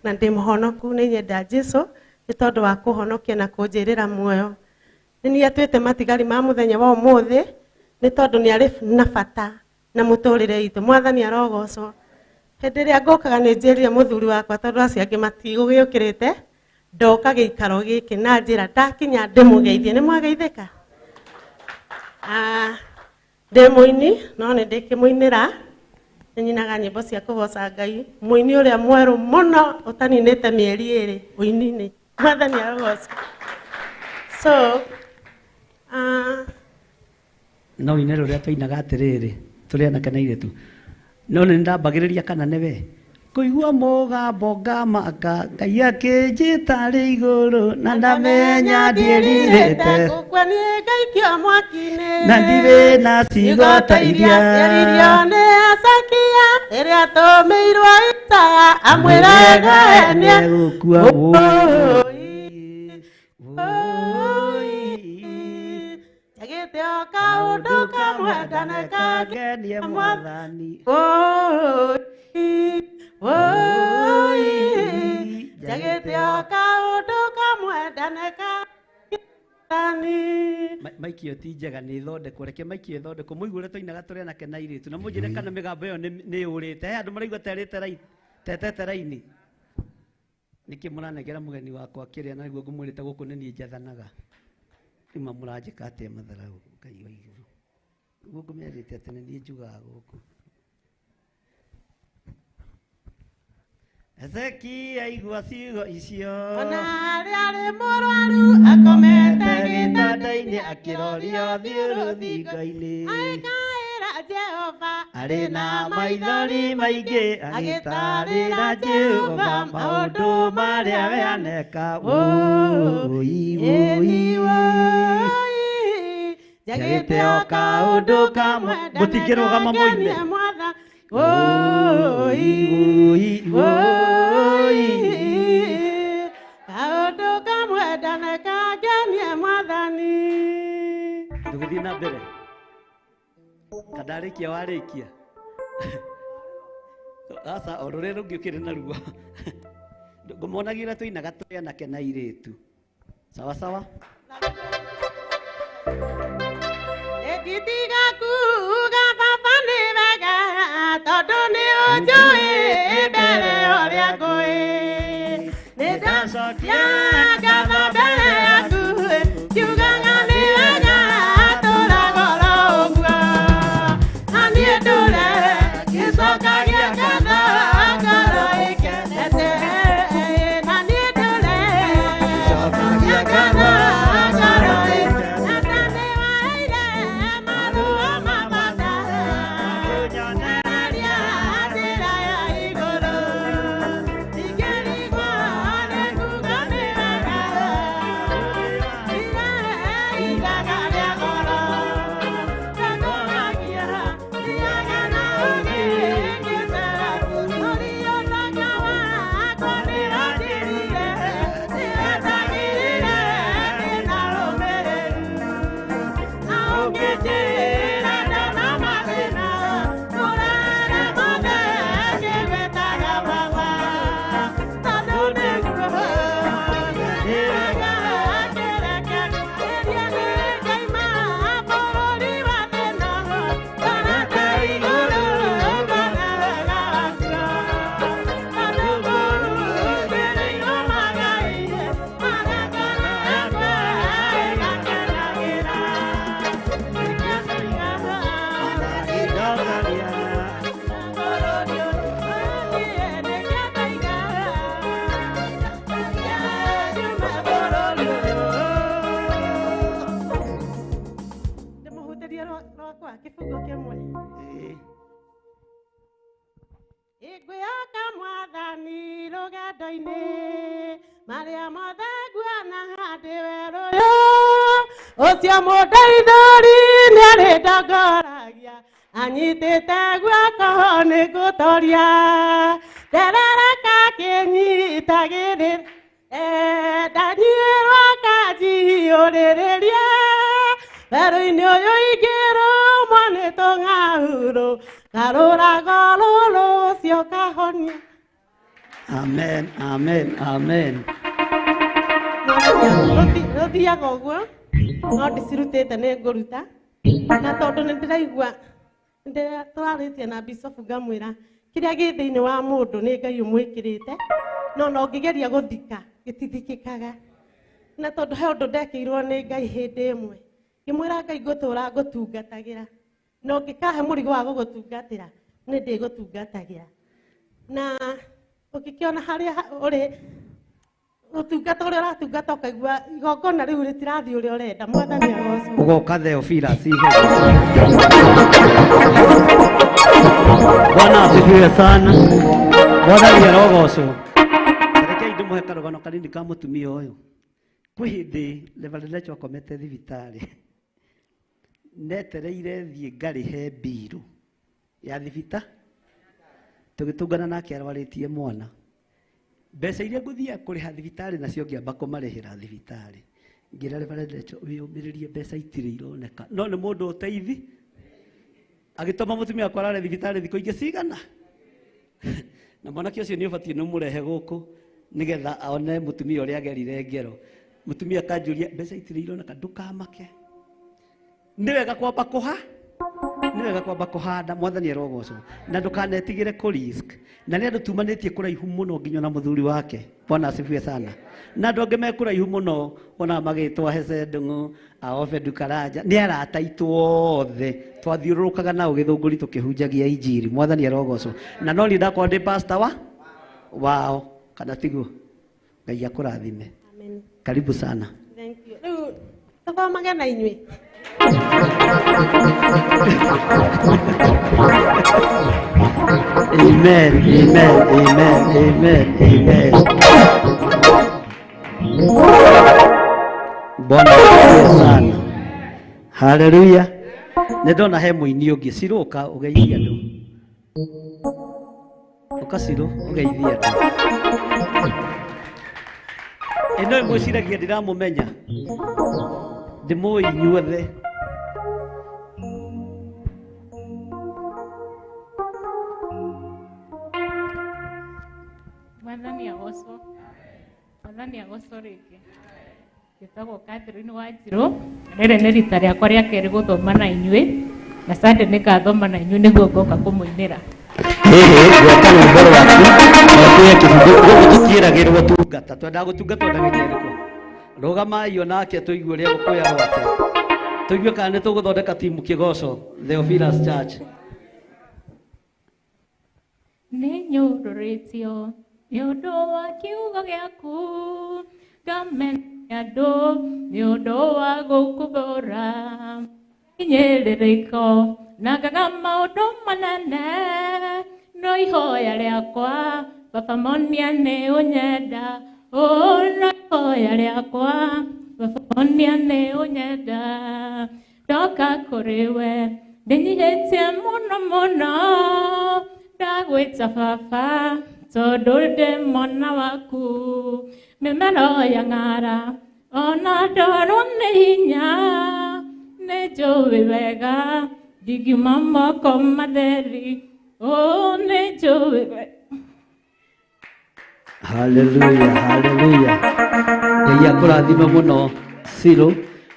Na ndĩ mũhonoku nĩ nyenda Jesũ nĩ tondũ wa kũhonokia na kũnjĩrĩra muoyo. nĩ atuĩte matigari ma mũthenya wa ũmũthĩ nĩ tondũ nĩ arĩ na bata na mũtũrĩre itũ. Mwathani arogocwo. Hĩndĩ ĩrĩa ngũkaga nĩ njĩrire mũthuri wakwa tondũ acio angĩ matigũgĩũkĩrĩte, ndoka gĩikaro gĩkĩ na njĩra ndakinya ndĩmũgeithie. Nĩ mwageithĩka? Ndĩ mũini no nĩ ndĩkĩmũinĩra, nĩ nyinaga nyĩmbo cia kũgoca Ngai, mũini ũrĩa mwerũ mũno ũtaninĩte mĩeri ĩrĩ ũini-inĩ. Mwathani arogocwo. So no ine rũrĩa twainaga atĩrĩrĩ tũrĩ anake na airĩtu, no nĩ ndambagĩrĩria kana nĩ we kũigua mũgambo ngamaka Ngai akĩnjĩta rĩ igũrũ na ndamenya ndiĩrirĩte gũkua niĩ ngaikio mwaki-inĩ na ndirĩ na cigota iria ciaririo nĩ Asakia ĩrĩa tũmĩirwo Isaia amwĩraga nĩ gũkua njagĩte o kaũndũ kamwe ndanakangenia Mwathani. Njagĩte o kaũndũ kamwe ndanakangenia. Maiki ĩyo ti njega, nĩ ĩthondekwo, reke maiki ĩyo ĩthondekwo. Mũigũ ũrĩa twainaga tũrĩ anake na airĩtu, na mũnjĩre kana mĩgambo ĩyo nĩ yũrĩte. He andũ maraigua tetete raini. Nĩkĩ mũranengera mũgeni wakwa kĩrĩa na nĩguo ngũmwĩrĩte gũkũ nĩ niĩ njathanaga. Rĩma mũranjĩka atĩa matharaũ Ngai wa igũrũ. Nĩguo ngũmĩarĩte atĩ nĩ niĩ njugaga gũkũ. Hezekia aigua ciugo icio, ona arĩa arĩ mũrwaru akomete gĩtanda-inĩ akĩrorio thiũrũ thingo-inĩ, agĩkaĩra Jehova arĩ na maithori maingĩ agĩtarĩra Jehova maũndũ marĩa we aneka. Njagĩte o kaũndũ kamwe mũtingĩrũgama mũine. Kaũndũ kamwe ndanakangenia Mwathani. Tũgĩthiĩ na mbere. Kandarĩkia warĩkia. Asa o rũrĩa rũngĩ ũkĩrĩ na ruo. Ngũmonagĩra tũinaga tũrĩ anake na airĩtu. Sawa sawa? Ekitiga kuga baba nĩ wega tondũ nĩ ũnjũĩ mbere ũrĩa ngũĩ. Nĩ ndacokia ngatho mbere yaku kiugaga nĩ wega tũragoro ũguo. Na niĩ ndũre gĩcokagia ngatho ngoro ĩkenete. Na niĩ ndũre gĩcokagia ngatho ngoro ĩkenete. Igwĩoka Mwathani rũgendo-inĩ marĩa mothe nguona handĩ werũ-yũ, ũcio mũndeithũri nĩ arĩndongoragia anyitĩte guoko nĩ ngũtoria nderereka kĩnyitagĩrĩra ndanyuĩrwo kanjiyũrĩrĩria werũ-inĩ ũyũ ingĩrũmwo nĩ tũng'aurũ karũrago rũrũ ũcio kahonia. Amen, amen, amen. Rũthiaga ũguo no ndicirutĩte nĩ ngũruta na tondũ nĩ ndĩraigua twarĩtie na Bishop ngamwĩra kĩrĩa gĩ thĩinĩ wa mũndũ nĩ Ngai ũmwĩkĩrĩte no ngĩgeria gũthika gĩtithikĩkaga na tondũ he ũndũ ndekĩirwo nĩ Ngai hĩndĩ ĩmwe ngĩmwĩra Ngai ngũtũũra ngũtungatagĩra no ngĩkahe mũrigo wa gũgũtungatĩra nĩ ndĩgũtungatagĩra na ũngĩkĩona harĩa ũrĩ ũtungata ũrĩa ũratungata ũkaigua igongona rĩu rĩtirathiĩ ũrĩa ũrenda Mwathani agocwo ugoka Theophilus Bwana asifiwe sana Mwathani arogocwo rekei ndĩmũhe karũgano kanini ka mũtumia ũyũ kwĩ hĩndĩ Reverend Lecho akomete thibitarĩ netereire thiĩ ngarĩhe mbirũ ya thibita tũgĩtũngana nake arwarĩtie mwana mbeca iria ngũthiaga kũrĩha thibitarĩ nacio ngĩamba kũmarĩhĩra thibitarĩ ngĩra Reverend Lecho wĩyũmĩrĩrie mbeca itirĩ ironeka no nĩ mũndũ ũteithi agĩtũma mũtumia akwa arare thibitarĩ thikũ ingĩ cigana na mwanake ũcio nĩ ũbatiĩ nĩ mũrehe gũkũ nĩgetha aone mũtumia ũrĩa agerire ngero mũtumia akanjũria mbeca itirĩ ironeka ndũkamake nĩ wega kwamba kũhanda Mwathani arogocwo na ndũkanetigĩre kũ risk na nĩ andũ tumanĩtie kũraihu mũno nginya na mũthuri wake Bwana asifiwe sana na andũ angĩ me kũraihu mũno ona magĩtwa Hece Ndung'u Aobe Ndukaranja nĩ arata aitũ othe twathiũrũrũkaga nao Gĩthũngũri tũkĩhunjagia injiri Mwathani arogocwo na no niĩ ndakorwo ndĩ pastor wao kana tiguo Ngai akũrathime Amen. Karibu sana Thank you. Rĩu tũthomage na inyuĩ Amen, amen, amen, amen, amen. Bwana asifiwe sana. Haleluya. Nĩndona he mũini ũngĩ ciroka ũgeithia andũ. Ũkacirũ ũgeithia andũ. Ĩno mwĩciragia ndiramũmenya. Ndĩmũĩ inyuothe. Mwathani agocwo rĩngĩ gĩtagwo Catherine Wanjirũ rĩrĩ nĩ rita rĩakwa rĩa kerĩ gũthoma na inyuĩ na Sunday nĩngathoma na inyuĩ nĩguo ngoka kũmũinĩra gweta rwĩmbo rwaku tũtiĩragĩrwo tungata twendaga gũtungata ndagĩria rĩkũ rũgamai onake tũigue ũrĩa gũkũya gwake tũigue kana nĩ tũgũthondeka timu Kĩgoco Theophilus Church nĩ nyũrũrĩtio nĩ ũndũ wa kiugo gĩaku ngamenya andũ nĩ ũndũ wa gũkũthũra inyĩrĩrĩko na ngaga maũndũ manene no ihoya rĩakwa baba monia nĩ ũnyenda no ihoya rĩakwa baba monia nĩ ũnyenda ndoka kũrĩ we ndĩnyihĩtie mũno mũno ndagwĩta baba tondũ ndĩ mwana waku mĩmero ya ng'ara ona ndwarwo nĩ hinya nĩ njũĩ wega ndingiuma moko matheri nĩ njũĩ wega. Haleluya, haleluya. Ngai akũrathime mũno Ciro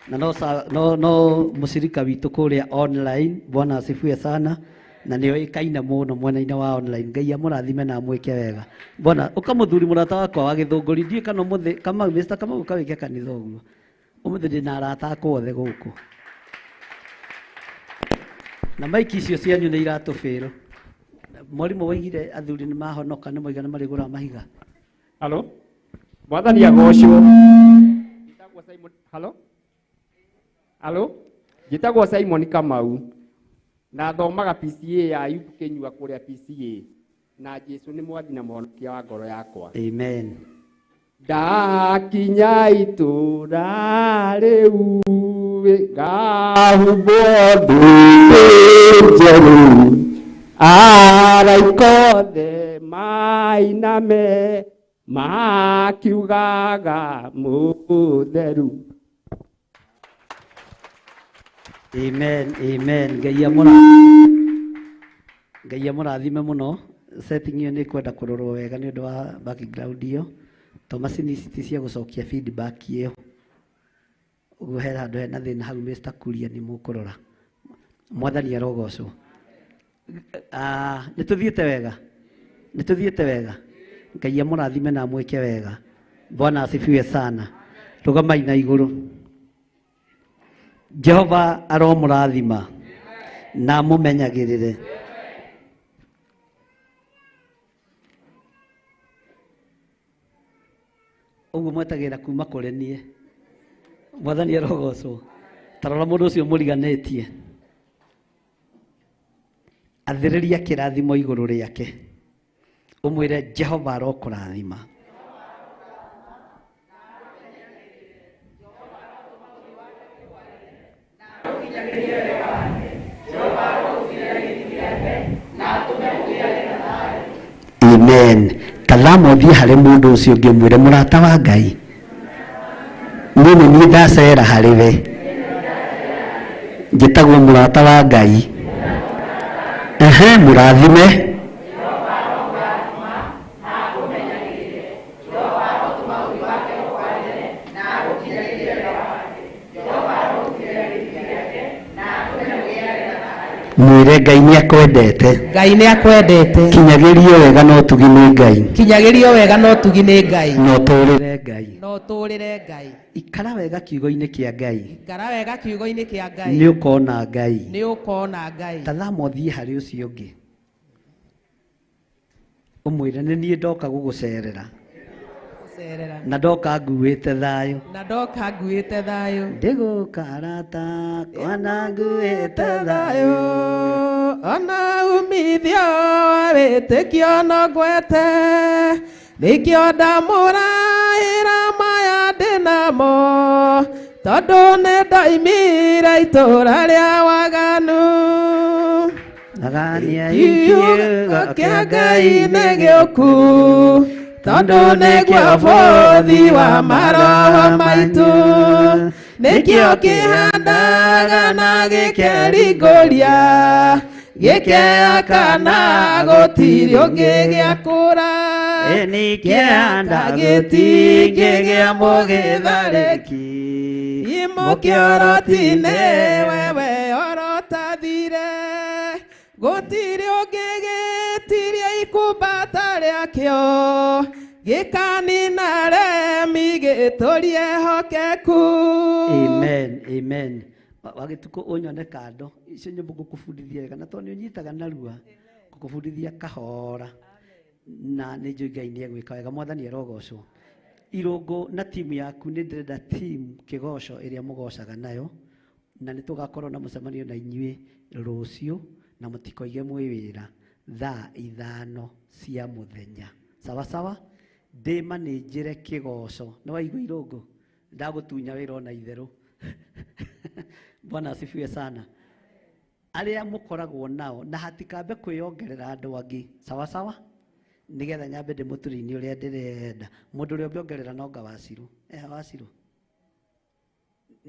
na no mũcirika witũ kũrĩa online Bwana asifiwe sana na nĩ oĩkaine mũno mwena-inĩ wa online Ngai amũrathime na amwĩke wega Bwana ũkamũthuri mũrata wakwa wa Gĩthũngũri ndiĩ kana mũthĩ Kamau Mr. Kamau kawĩke kanitha ũguo ũmũthĩ ndĩna arata akwa othe gũkũ na maiki icio cianyu nĩ iratũbĩrwo mwarimũ waigire athuri nĩ mahonoka nĩ moiga nĩ marĩgũra mahiga. Halo Mwathani agocwo njĩtagwo Simon. Halo njĩtagwo Simon Kamau na thomaga PCA ya Ayubu Kĩnyua kũrĩa PCA na Jesu nĩ mwathi na mũhonokia wa ngoro yakwa. Amen. Ndakinya itũra rĩu ngahumbwo nduĩ njerũ araika othe mainame makiugaga mũtheru. Amen, amen. Ngai amũrathime mũno. Setting iyo nĩ kwenda kũrorwo wega nĩ ũndũ wa background iyo. Tomacini ti cia gũcokia feedback iyo. koguo he handå hena thĩna hau Mr. Kuria nĩ mũkũrora. Mwathani arogocwo. Nĩ tũthiĩte wega, nĩ tũthiĩte wega. Ngai amũrathime na mwĩke wega. Bwana asifiwe sana. Rũgamai na igũrũ. Jehova aromũrathima na amũmenyagĩrĩre. Ũguo mwetagĩrĩra kuma kũrĩ niĩ. Mwathani arogocwo. Tarora mũndũ ũcio mũriganĩtie. Athĩrĩria kĩrathimo igũrũ rĩake. Ũmwĩre Jehova arokũrathima. Amen. Tazama ũthiĩ harĩ mũndũ ũcio ũngĩ ũmwĩre mũrata wa Ngai. Niĩ nĩ niĩ ndacera harĩ we. Njĩtagwo mũrata wa Ngai. Mũrathime. Mwĩre Ngai nĩ akwendete. Ngai nĩ akwendete. Kinyagĩrio wega no tugi nĩ Ngai. Kinyagĩrio wega no tugi nĩ Ngai. No tũrĩre Ngai. No tũrĩre Ngai. Ikara wega kiugo-inĩ kĩa Ngai. Ikara wega kiugo-inĩ kĩa Ngai. Nĩ ũkona Ngai. Nĩ ũkona Ngai. Tazama ũthiĩ harĩ ũcio ũngĩ. Ũmwĩre nĩ niĩ ndoka gũgũcerera. Na ndoka nguĩte thayũ. Na ndoka nguĩte thayũ. Ndĩgũka arata kwana nguĩte thayũ. Ona umithio wĩtĩkio no ngwete. Nĩkĩo ndamũraĩra maya ndĩ namo. Tondũ nĩ ndaimire itũũra rĩa waganu. Agania kiugo kĩa Ngai nĩ gĩũku. Tondũ nĩguo bũthi wa maroho maitũ. Nĩkĩo kĩhandaga na gĩkeringũria. Gĩkeaka na gũtirĩ ũngĩ gĩakũra. Nĩkĩhanda gĩtingĩgĩa mũgĩtharĩki. Mũkĩorotinĩ wewe orotathire. Gũtirĩ ũngĩ gĩtirie ikumbata rĩakĩo. Gĩkanina remi gĩtũrie hokeku. Amen, amen. Wagĩtukũ ũnyone kando. Icio nyũmba ngũkũbundithia wega na tondũ nĩ ũnyitaga narua. Ngũkũbundithia kahora. Na nĩ njũĩ Ngai nĩ egwĩka wega. Mwathani arogocwo. Irũngũ na timu yaku nĩ ndĩrenda timu kĩgoco ĩrĩa mũgocaga nayo. Na nĩ tũgakorwo na mũcemanio na inyuĩ rũciũ. Na mũtikoige mwĩ wĩra thaa 5 cia mũthenya. Sawa sawa. Ndĩma nĩ njĩre kĩgoco. Nĩ waigua irũngũ? Ndagũtunya wĩra ona itherũ. Bwana asifiwe sana. Arĩa mũkoragwo nao na hatikambe kwĩongerera andũ angĩ. Sawa sawa. Nĩgetha nyambe ndĩmũtũrĩnie ũrĩa ndĩrenda. Mũndũ ũrĩa ũngĩongerera no anga Wacirũ. Wacirũ.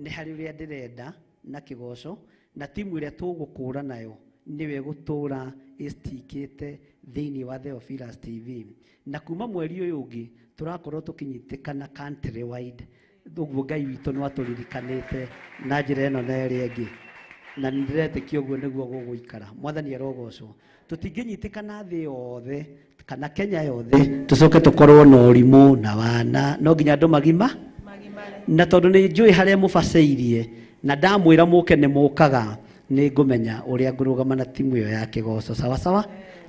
Nĩ harĩ ũrĩa ndĩrenda na kĩgoco na timu ĩrĩa tũgũkũra nayo. Niwe gũtũra istikĩte thĩinĩ wa Theophilus TV. Na kuma mweri ũyũ ũngĩ tũrakorwo tũkinyitĩkana country wide. Ũguo Ngai witũ nĩ watũririkanĩte na njĩra ĩno na ĩrĩa ĩngĩ. Na nĩndĩretĩkia ũguo nĩguo gũgũikara. Mwathani arogocwo. Tũtingĩnyitĩkana thĩ yothe kana Kenya yothe tũcoke tũkorwo na ũrimũ na wana. No nginya andũ magima. Na tondũ nĩ njũĩ harĩa mũbacĩirie na ndamwĩra mũke nĩ mũkaga. Nĩ ngũmenya ũrĩa ngũrũgama na timu ĩyo ya kĩgoco. Sawa sawa.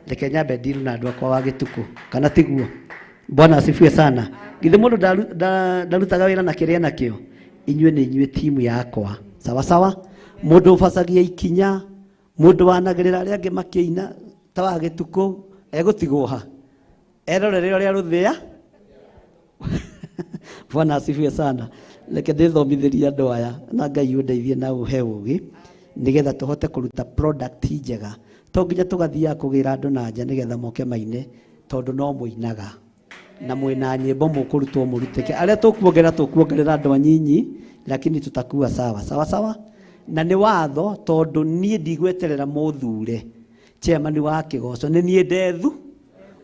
Reke nyambe ndiru na andũ akwa wa gĩtukũ. Kana tiguo. Bwana asifiwe sana. Githĩ mũndũ ndarutaga wĩra na kĩrĩa nakĩo. Inyuĩ nĩ inyuĩ timu yakwa. Sawa sawa. Mũndũ ũbacagia ikinya. Mũndũ wanagĩrĩra arĩa angĩ makĩina ta wa gĩtukũ. Egũtigwo ha. Erorere ũrĩa rũthĩa. Bwana asifiwe sana. Reke ndĩthomithĩrie andũ aya na Ngai ũndeithie na ũhe ũgĩ. Nigetha tũhote kũruta product njega. To nginya tũgathiaga kũgĩra andũ na nja nigetha moke maine tondũ no mũinaga. Na mwĩna nyĩmbo mũkũrutwo mũrutĩke. Arĩa tũkuongerera andũ anyinyi lakini tutakuwa sawa. Sawa sawa. Na nĩ watho tondũ niĩ ndigweterera mũthure. Chairman wa kĩgoco nĩ niĩ ndethu.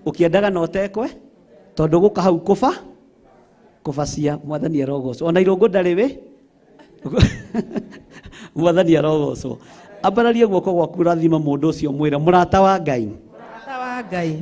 Ũkĩendaga no tekwe tondũ gũka hau kũbacia. Mwathani arogocwo. Ona irũngũ ndarĩ we. Mwathani arogocwo. Ambararia guoko gwaku rathima mundu ucio mwira murata wa Ngai.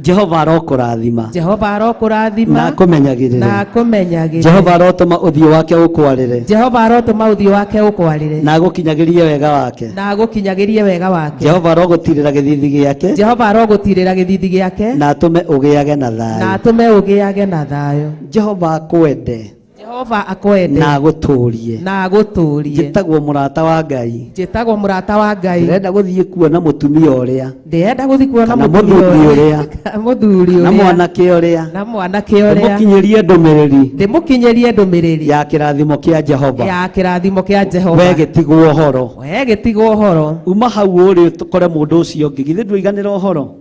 Jehova arokurathima. Jehova arokurathima. Na akumenyagirire. Na akumenyagirire. Jehova arotuma uthio wake ukwarire. Jehova arotuma uthio wake ukwarire. Na agukinyagirie wega wake. Na agukinyagirie wega wake. Jehova arogutirira githithi giake. Jehova arogutirira githithi giake. Na atume ugiage na thayo. Na atume ugiage na thayo. Jehova akwende. Jehova akwende. Na aguturie. Na aguturie. Njitagwo murata wa Ngai. Njitagwo murata wa Ngai. Ndirenda guthie kuona mutumia uria. Ndirenda guthie kuona muthuri uria. Muthuri uria. Na mwanake uria. Na mwanake uria. Ndimukinyirie ndumiriri. Ndimukinyirie ndumiriri. Ya kirathimo kia Jehova. Ya kirathimo kia Jehova. We gitigwo horo. We gitigwo horo. Uma hau uri tukore mundu ucio ngi. Githe ndwiganira horo.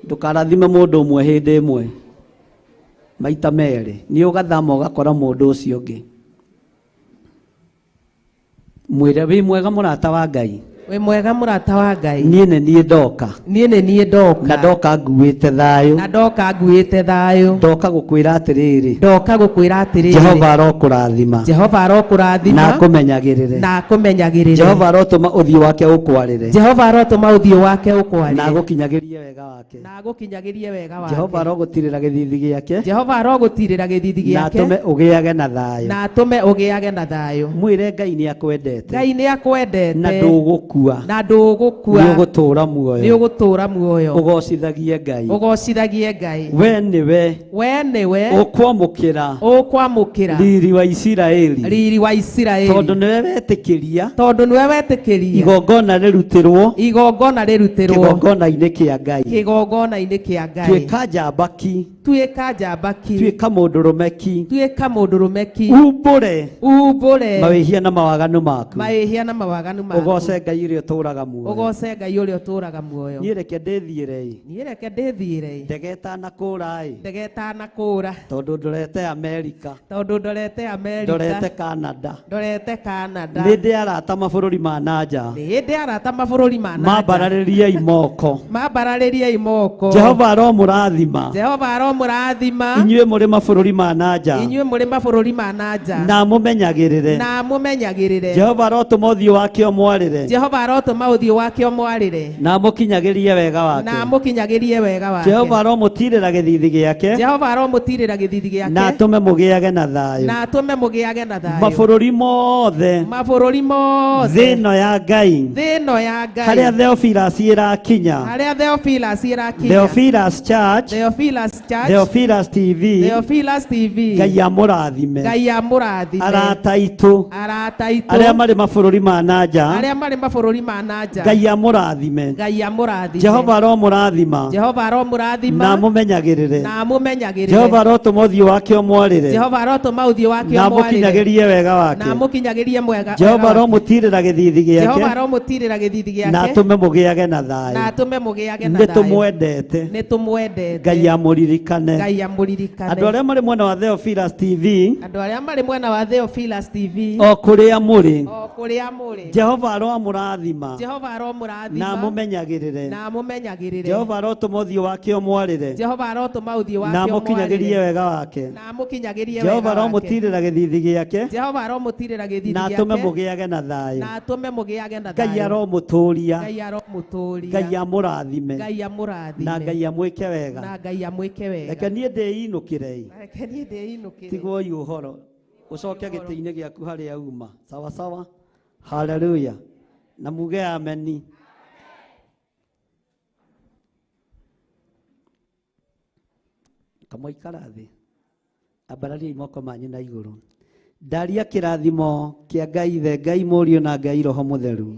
Ndukarathime mundu umwe hindi imwe. Maita mere ni ugathama ugakora mundu ucio ngi. Mwire wi mwega murata wa Ngai. We mwega murata wa Ngai. Nie ndoka. Nie ndoka. Na ndoka nguite thayo. Na ndoka nguite thayo. Ndoka gukwira atiriri. Ndoka gukwira atiriri. Jehova arokurathima. Jehova arokurathima. Na akumenyagirire. Na akumenyagirire. Jehova arotuma uthio wake ukwarire. Jehova arotuma uthio wake ukwarire. Na agukinyagirie wega wake. Na agukinyagirie wega wake. Jehova arogutirira githithi giake. Jehova arogutirira githithi giake. Na atume ugiage na thayo. Na atume ugiage na thayo. Mwire Ngai ni akwendete. Ngai ni akwendete. Na ndugukua. Na ndugukua. Ni ugutura muoyo. Ni ugutura muoyo. Ugocithagie Ngai. Ugocithagie Ngai. We niwe. We niwe. Ukwamukira. Ukwamukira. Riri wa Isiraeli. Riri wa Isiraeli. Tondu niwe wetikiria. Tondu niwe wetikiria. Igongona rirutirwo. Igongona rirutirwo. Kigongona-ini kia Ngai. Kigongona-ini kia Ngai. Tuika njambaki. Tuika njambaki. Tuika mundurumeki. Tuika mundurumeki. Umbure. Umbure. Mawihia na mawaganu maku. Mawihia na mawaganu maku. Ugoce Ngai uria uturaga muoyo. Ugoce Ngai uria uturaga muoyo. Nie reke ndithiire. Nie reke ndithiire. Ndegeta na kura i. Ndegeta na kura. Tondu ndorete Amerika. Tondu ndorete Amerika. Ndorete Canada. Ndorete Canada. Ndi arata mabururi ma nanja. Ndi arata mabururi ma nanja. Mambararirie imoko. Mambararirie imoko. Jehova aromurathima. Jehova aromurathima. Inyue muri mabururi ma nanja. Inyue muri mabururi ma nanja. Na mumenyagirire. Na mumenyagirire. Jehova arotuma uthio wake umwarire. Jehova arotuma uthio wake umwarire. Na mukinyagirie wega wake. Na mukinyagirie wega wake. Jehova aromutirira githithi giake. Jehova aromutirira githithi giake. Na atume mugiage na thayo. Na atume mugiage na thayo. Mabururi mothe. Mabururi mothe. Thino ya Ngai. Thino ya Ngai. Haria Theophilus irakinya. Haria Theophilus irakinya. Theophilus Church. Theophilus Church. Theophilus TV. Theophilus TV. Ngai amurathime. Ngai amurathime. Arata itu. Arata itu. Aria mari mabururi ma nanja. Aria mari mabururi ma nanja. Ngai amurathime. Ngai amurathime. Jehova aromurathima. Jehova aromurathima. Na mumenyagirire. Na mumenyagirire. Jehova arotuma uthio wake umwarire. Jehova arotuma uthio wake umwarire. Na mukinyagirie wega wake. Na mukinyagirie mwega. Jehova aromutirira githithi giake. Jehova aromutirira githithi giake. Na atume mugiage na thayo. Na atume mugiage na thayo. Nitumwendete. Nitumwendete. Ngai amuririkane. Ngai amuririkane. Andu aria mari mwena wa Theophilus TV. Andu aria mari mwena wa Theophilus TV. O kuria muri. O kuria muri. Jehova aromurathima. Jehova aromurathima. Na mumenyagirire. Na mumenyagirire. Jehova arotuma uthio wake umwarire. Jehova arotuma uthio wake umwarire. Na mukinyagirie wega wake. Na mukinyagirie wega Jehova wake. aromutirira githithi giake. Jehova aromutirira githithi giake. Na atume mugiage na thayo. Na atume mugiage na thayo. Ngai aromuturia. Ngai aromuturia. Ngai amurathime. Ngai amurathime. Na Ngai amwike wega. Na Ngai amwike wega. Reke nie ndiinukire. Reke nie ndiinukire. Tigwo uhoro. Ucoke giti-ini giaku haria uma. Sawa sawa. Hallelujah. Na muge ameni. Kamoikara thi. Ambararia imoko manyu na iguru. Ndaria kirathimo kia Ngai Ithe, Ngai Mũriũ na Ngai Roho Mũtheru.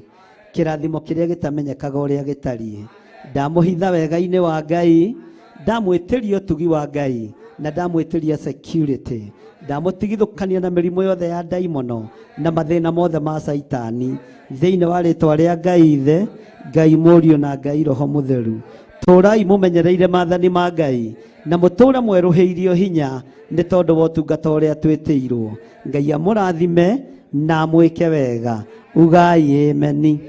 Kirathimo kiria gitamenyekaga uria gitarie. Ndamuhitha wega-ini wa Ngai, ndamwitiria utugi wa Ngai, na ndamwitiria security. Ndamutigithukania na mirimu yothe ya daimono na mathina mothe ma saitani thiini wa ritwa ria Ngai Ithe, Ngai Mũriũ na Ngai Roho Mũtheru. Turai mumenyereire maathani ma Ngai na muture mweruhiirio hinya ni tondu wa utungata uria twitiirwo. Ngai amurathime na mwike wega. Ugai ameni.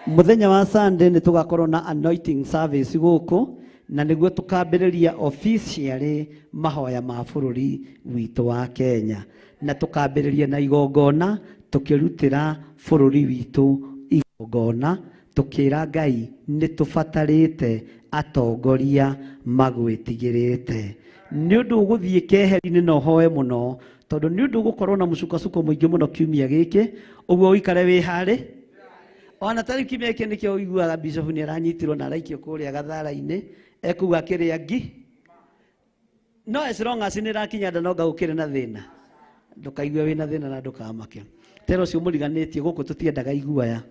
Muthenya wa Sunday ni tugakorwo na anointing service guku na niguo tukambiriria officially mahoya ma bururi witu wa Kenya na tukambiriria na igongona tukirutira bururi witu igongona tukira Ngai nitubatarite atongoria magwitigirite ni undu uguthie keheri-ini no hoe muno tondu ni undu gukorwo na mucukacuko muingi muno kiumia giki uguo uikare wi hari ona tari kiumia giki nikio uiguaga bishop ni aranyitirwo na araikio kuria gathara-ini ekuga akiria ngi no as long as ni rakinya nda no ngagukire na thina ndukaigue wina thina na ndukamake tero cio muriganitie guku tutiendaga iguaya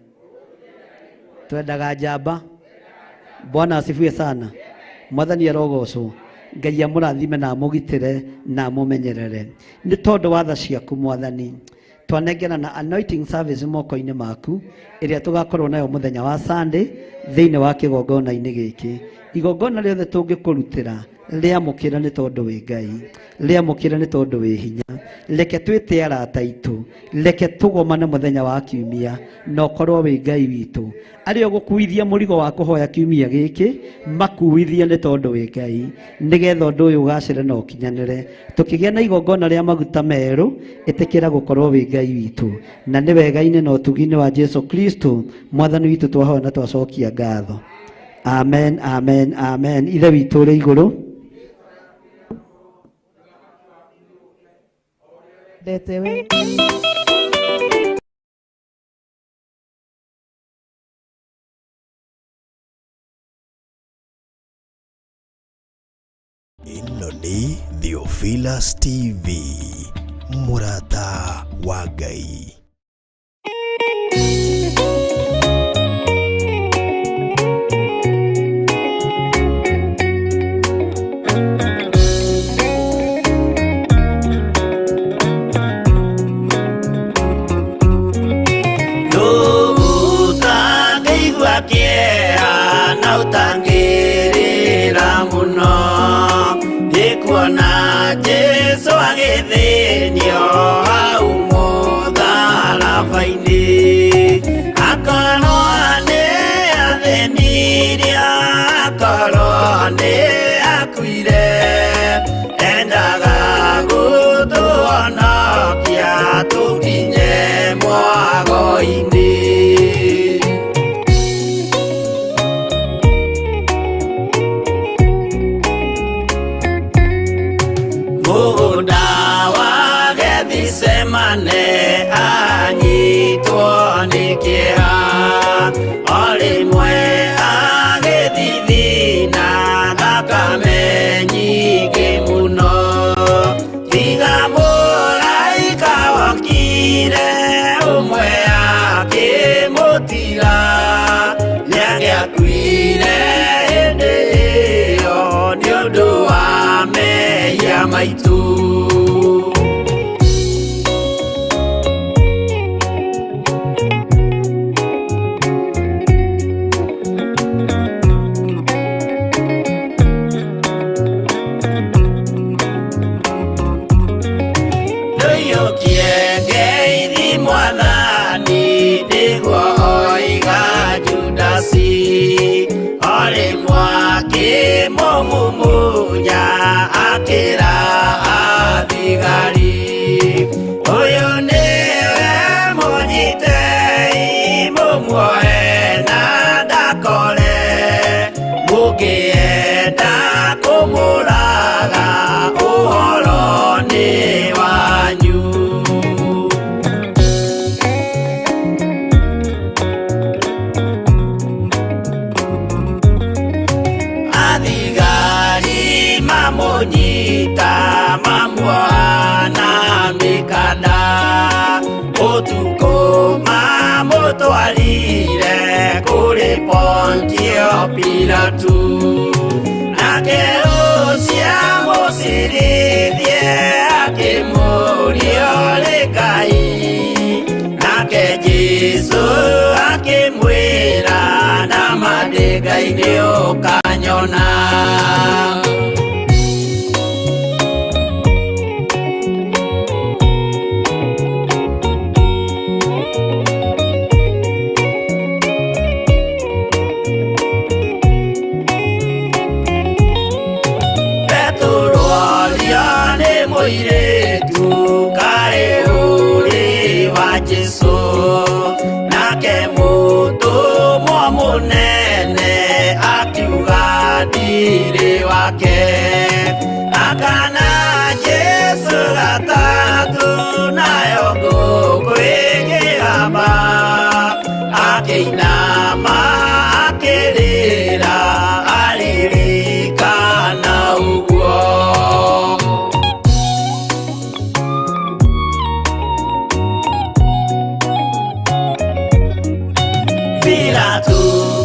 twendaga njamba. Bwana asifiwe sana. Mwathani arogocwo. Ngai amurathime na amugitire na amumenyerere ni tondu wa tha ciaku Mwathani twanengera na anointing service moko-ini maku iria tugakorwo nayo muthenya wa Sunday thiini wa kigongona-ini giki igongona riothe tungikurutira riamukira ni tondu wi Ngai riamukira ni tondu wi hinya reke twite arata itu reke tugomane muthenya wa kiumia no korwo wi Ngai witu ario gukuithia murigo wa kuhoya kiumia giki makuithia ni tondu wi Ngai nigetha undu uyu ugacire no kinyanire tukigia na igongona ria maguta meru itikira gukorwo wi Ngai witu na ni wega-ini no tugi-ini wa Jesu Kristo Mwathani witu twahoya na twacokia ngatho. Amen, amen, amen. Ithe witu uri iguru ndetewe ino ni Theophilus TV murata wa Ngai. Utangirira muno ndikuona Jesu agithinio hau mutharabaini akorwo ni athenirie akorwo ni akuire endaga gutuhonokia tukinye mwago-ini. Semane anyitwo ni kĩeha o rĩmwe agĩthithina thakame nyingĩ mũno tiga mũraika wokire ũmwe akĩmũtiga nĩagĩakuire hĩndĩ ĩyo nĩ ũndũ wa mehia maitũ. Mumunya akira athigari uyu niwe munyitei mumuoe na ndakore mukienda kumuraga uhoro ni wanyu. Mamunyita mamuana mikanda utuko mamutwarire kuri Pontio Pilatu nake ucia musirithie akimuria ri Ngai nake Jesu akimwira na mandingai-ini ukanyona. munene akiuga ndiri wake akana Jesu gatatu nayo ngũkũ ĩkĩgamba akĩinama akĩrĩra aririkana ũguo Pilatu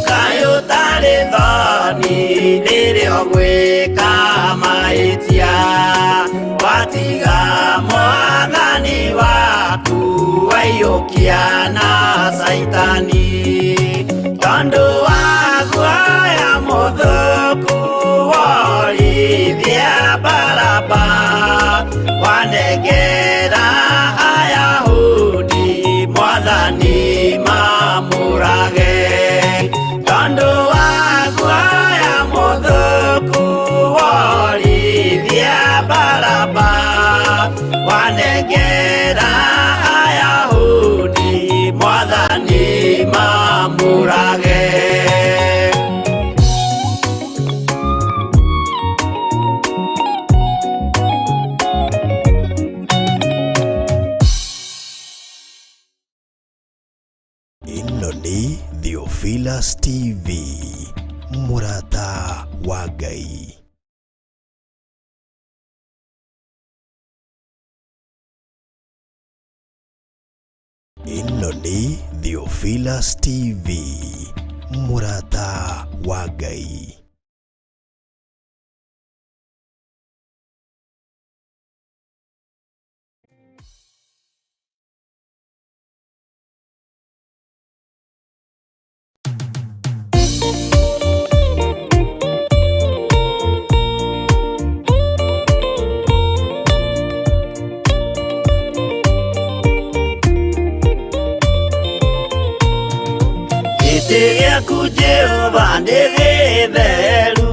kayo tarĩ thoni rĩrĩa gwĩka mahĩtia watiga mwathani waku waiyũkia na Saitani tondũ wa guoya mũthũku worithia Baraba wanengera Ayahudi mwathani mamũrage tondũ wa guoya mũthũku worithia Baraba wanengera Ayahudi mwathani mamũrage Ĩno nĩ Theophilus TV, mũrata wa Ngai. Ĩno nĩ Theophilus TV, mũrata wa Ngai. Gĩaku Jehova nĩ gĩtheru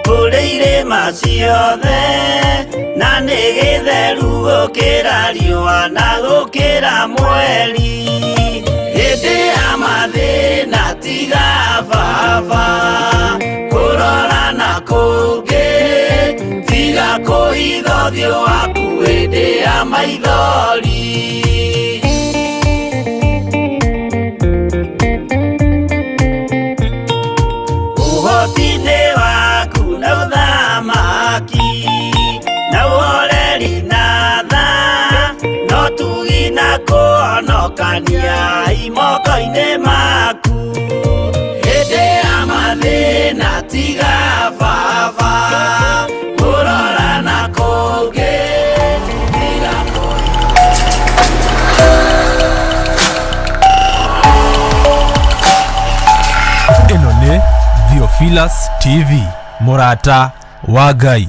kũrĩ irĩma ciothe na nĩ gĩtheru gũkĩra riũa na gũkĩra mweri hĩndĩ ya mathĩna tiga baba kũrora na kũngĩ tiga kũhitha ũthiũ waku hĩndĩ ya maithori Ũhoti-nĩ waku na ũthamaki na ũhoreri na tha no tugi na kũhonokania imoko-inĩ maku hĩndĩ ya mathĩna tiga baba kũrora na kũngĩ tiga Ĩno nĩ Theophilus TV, mũrata wa Ngai.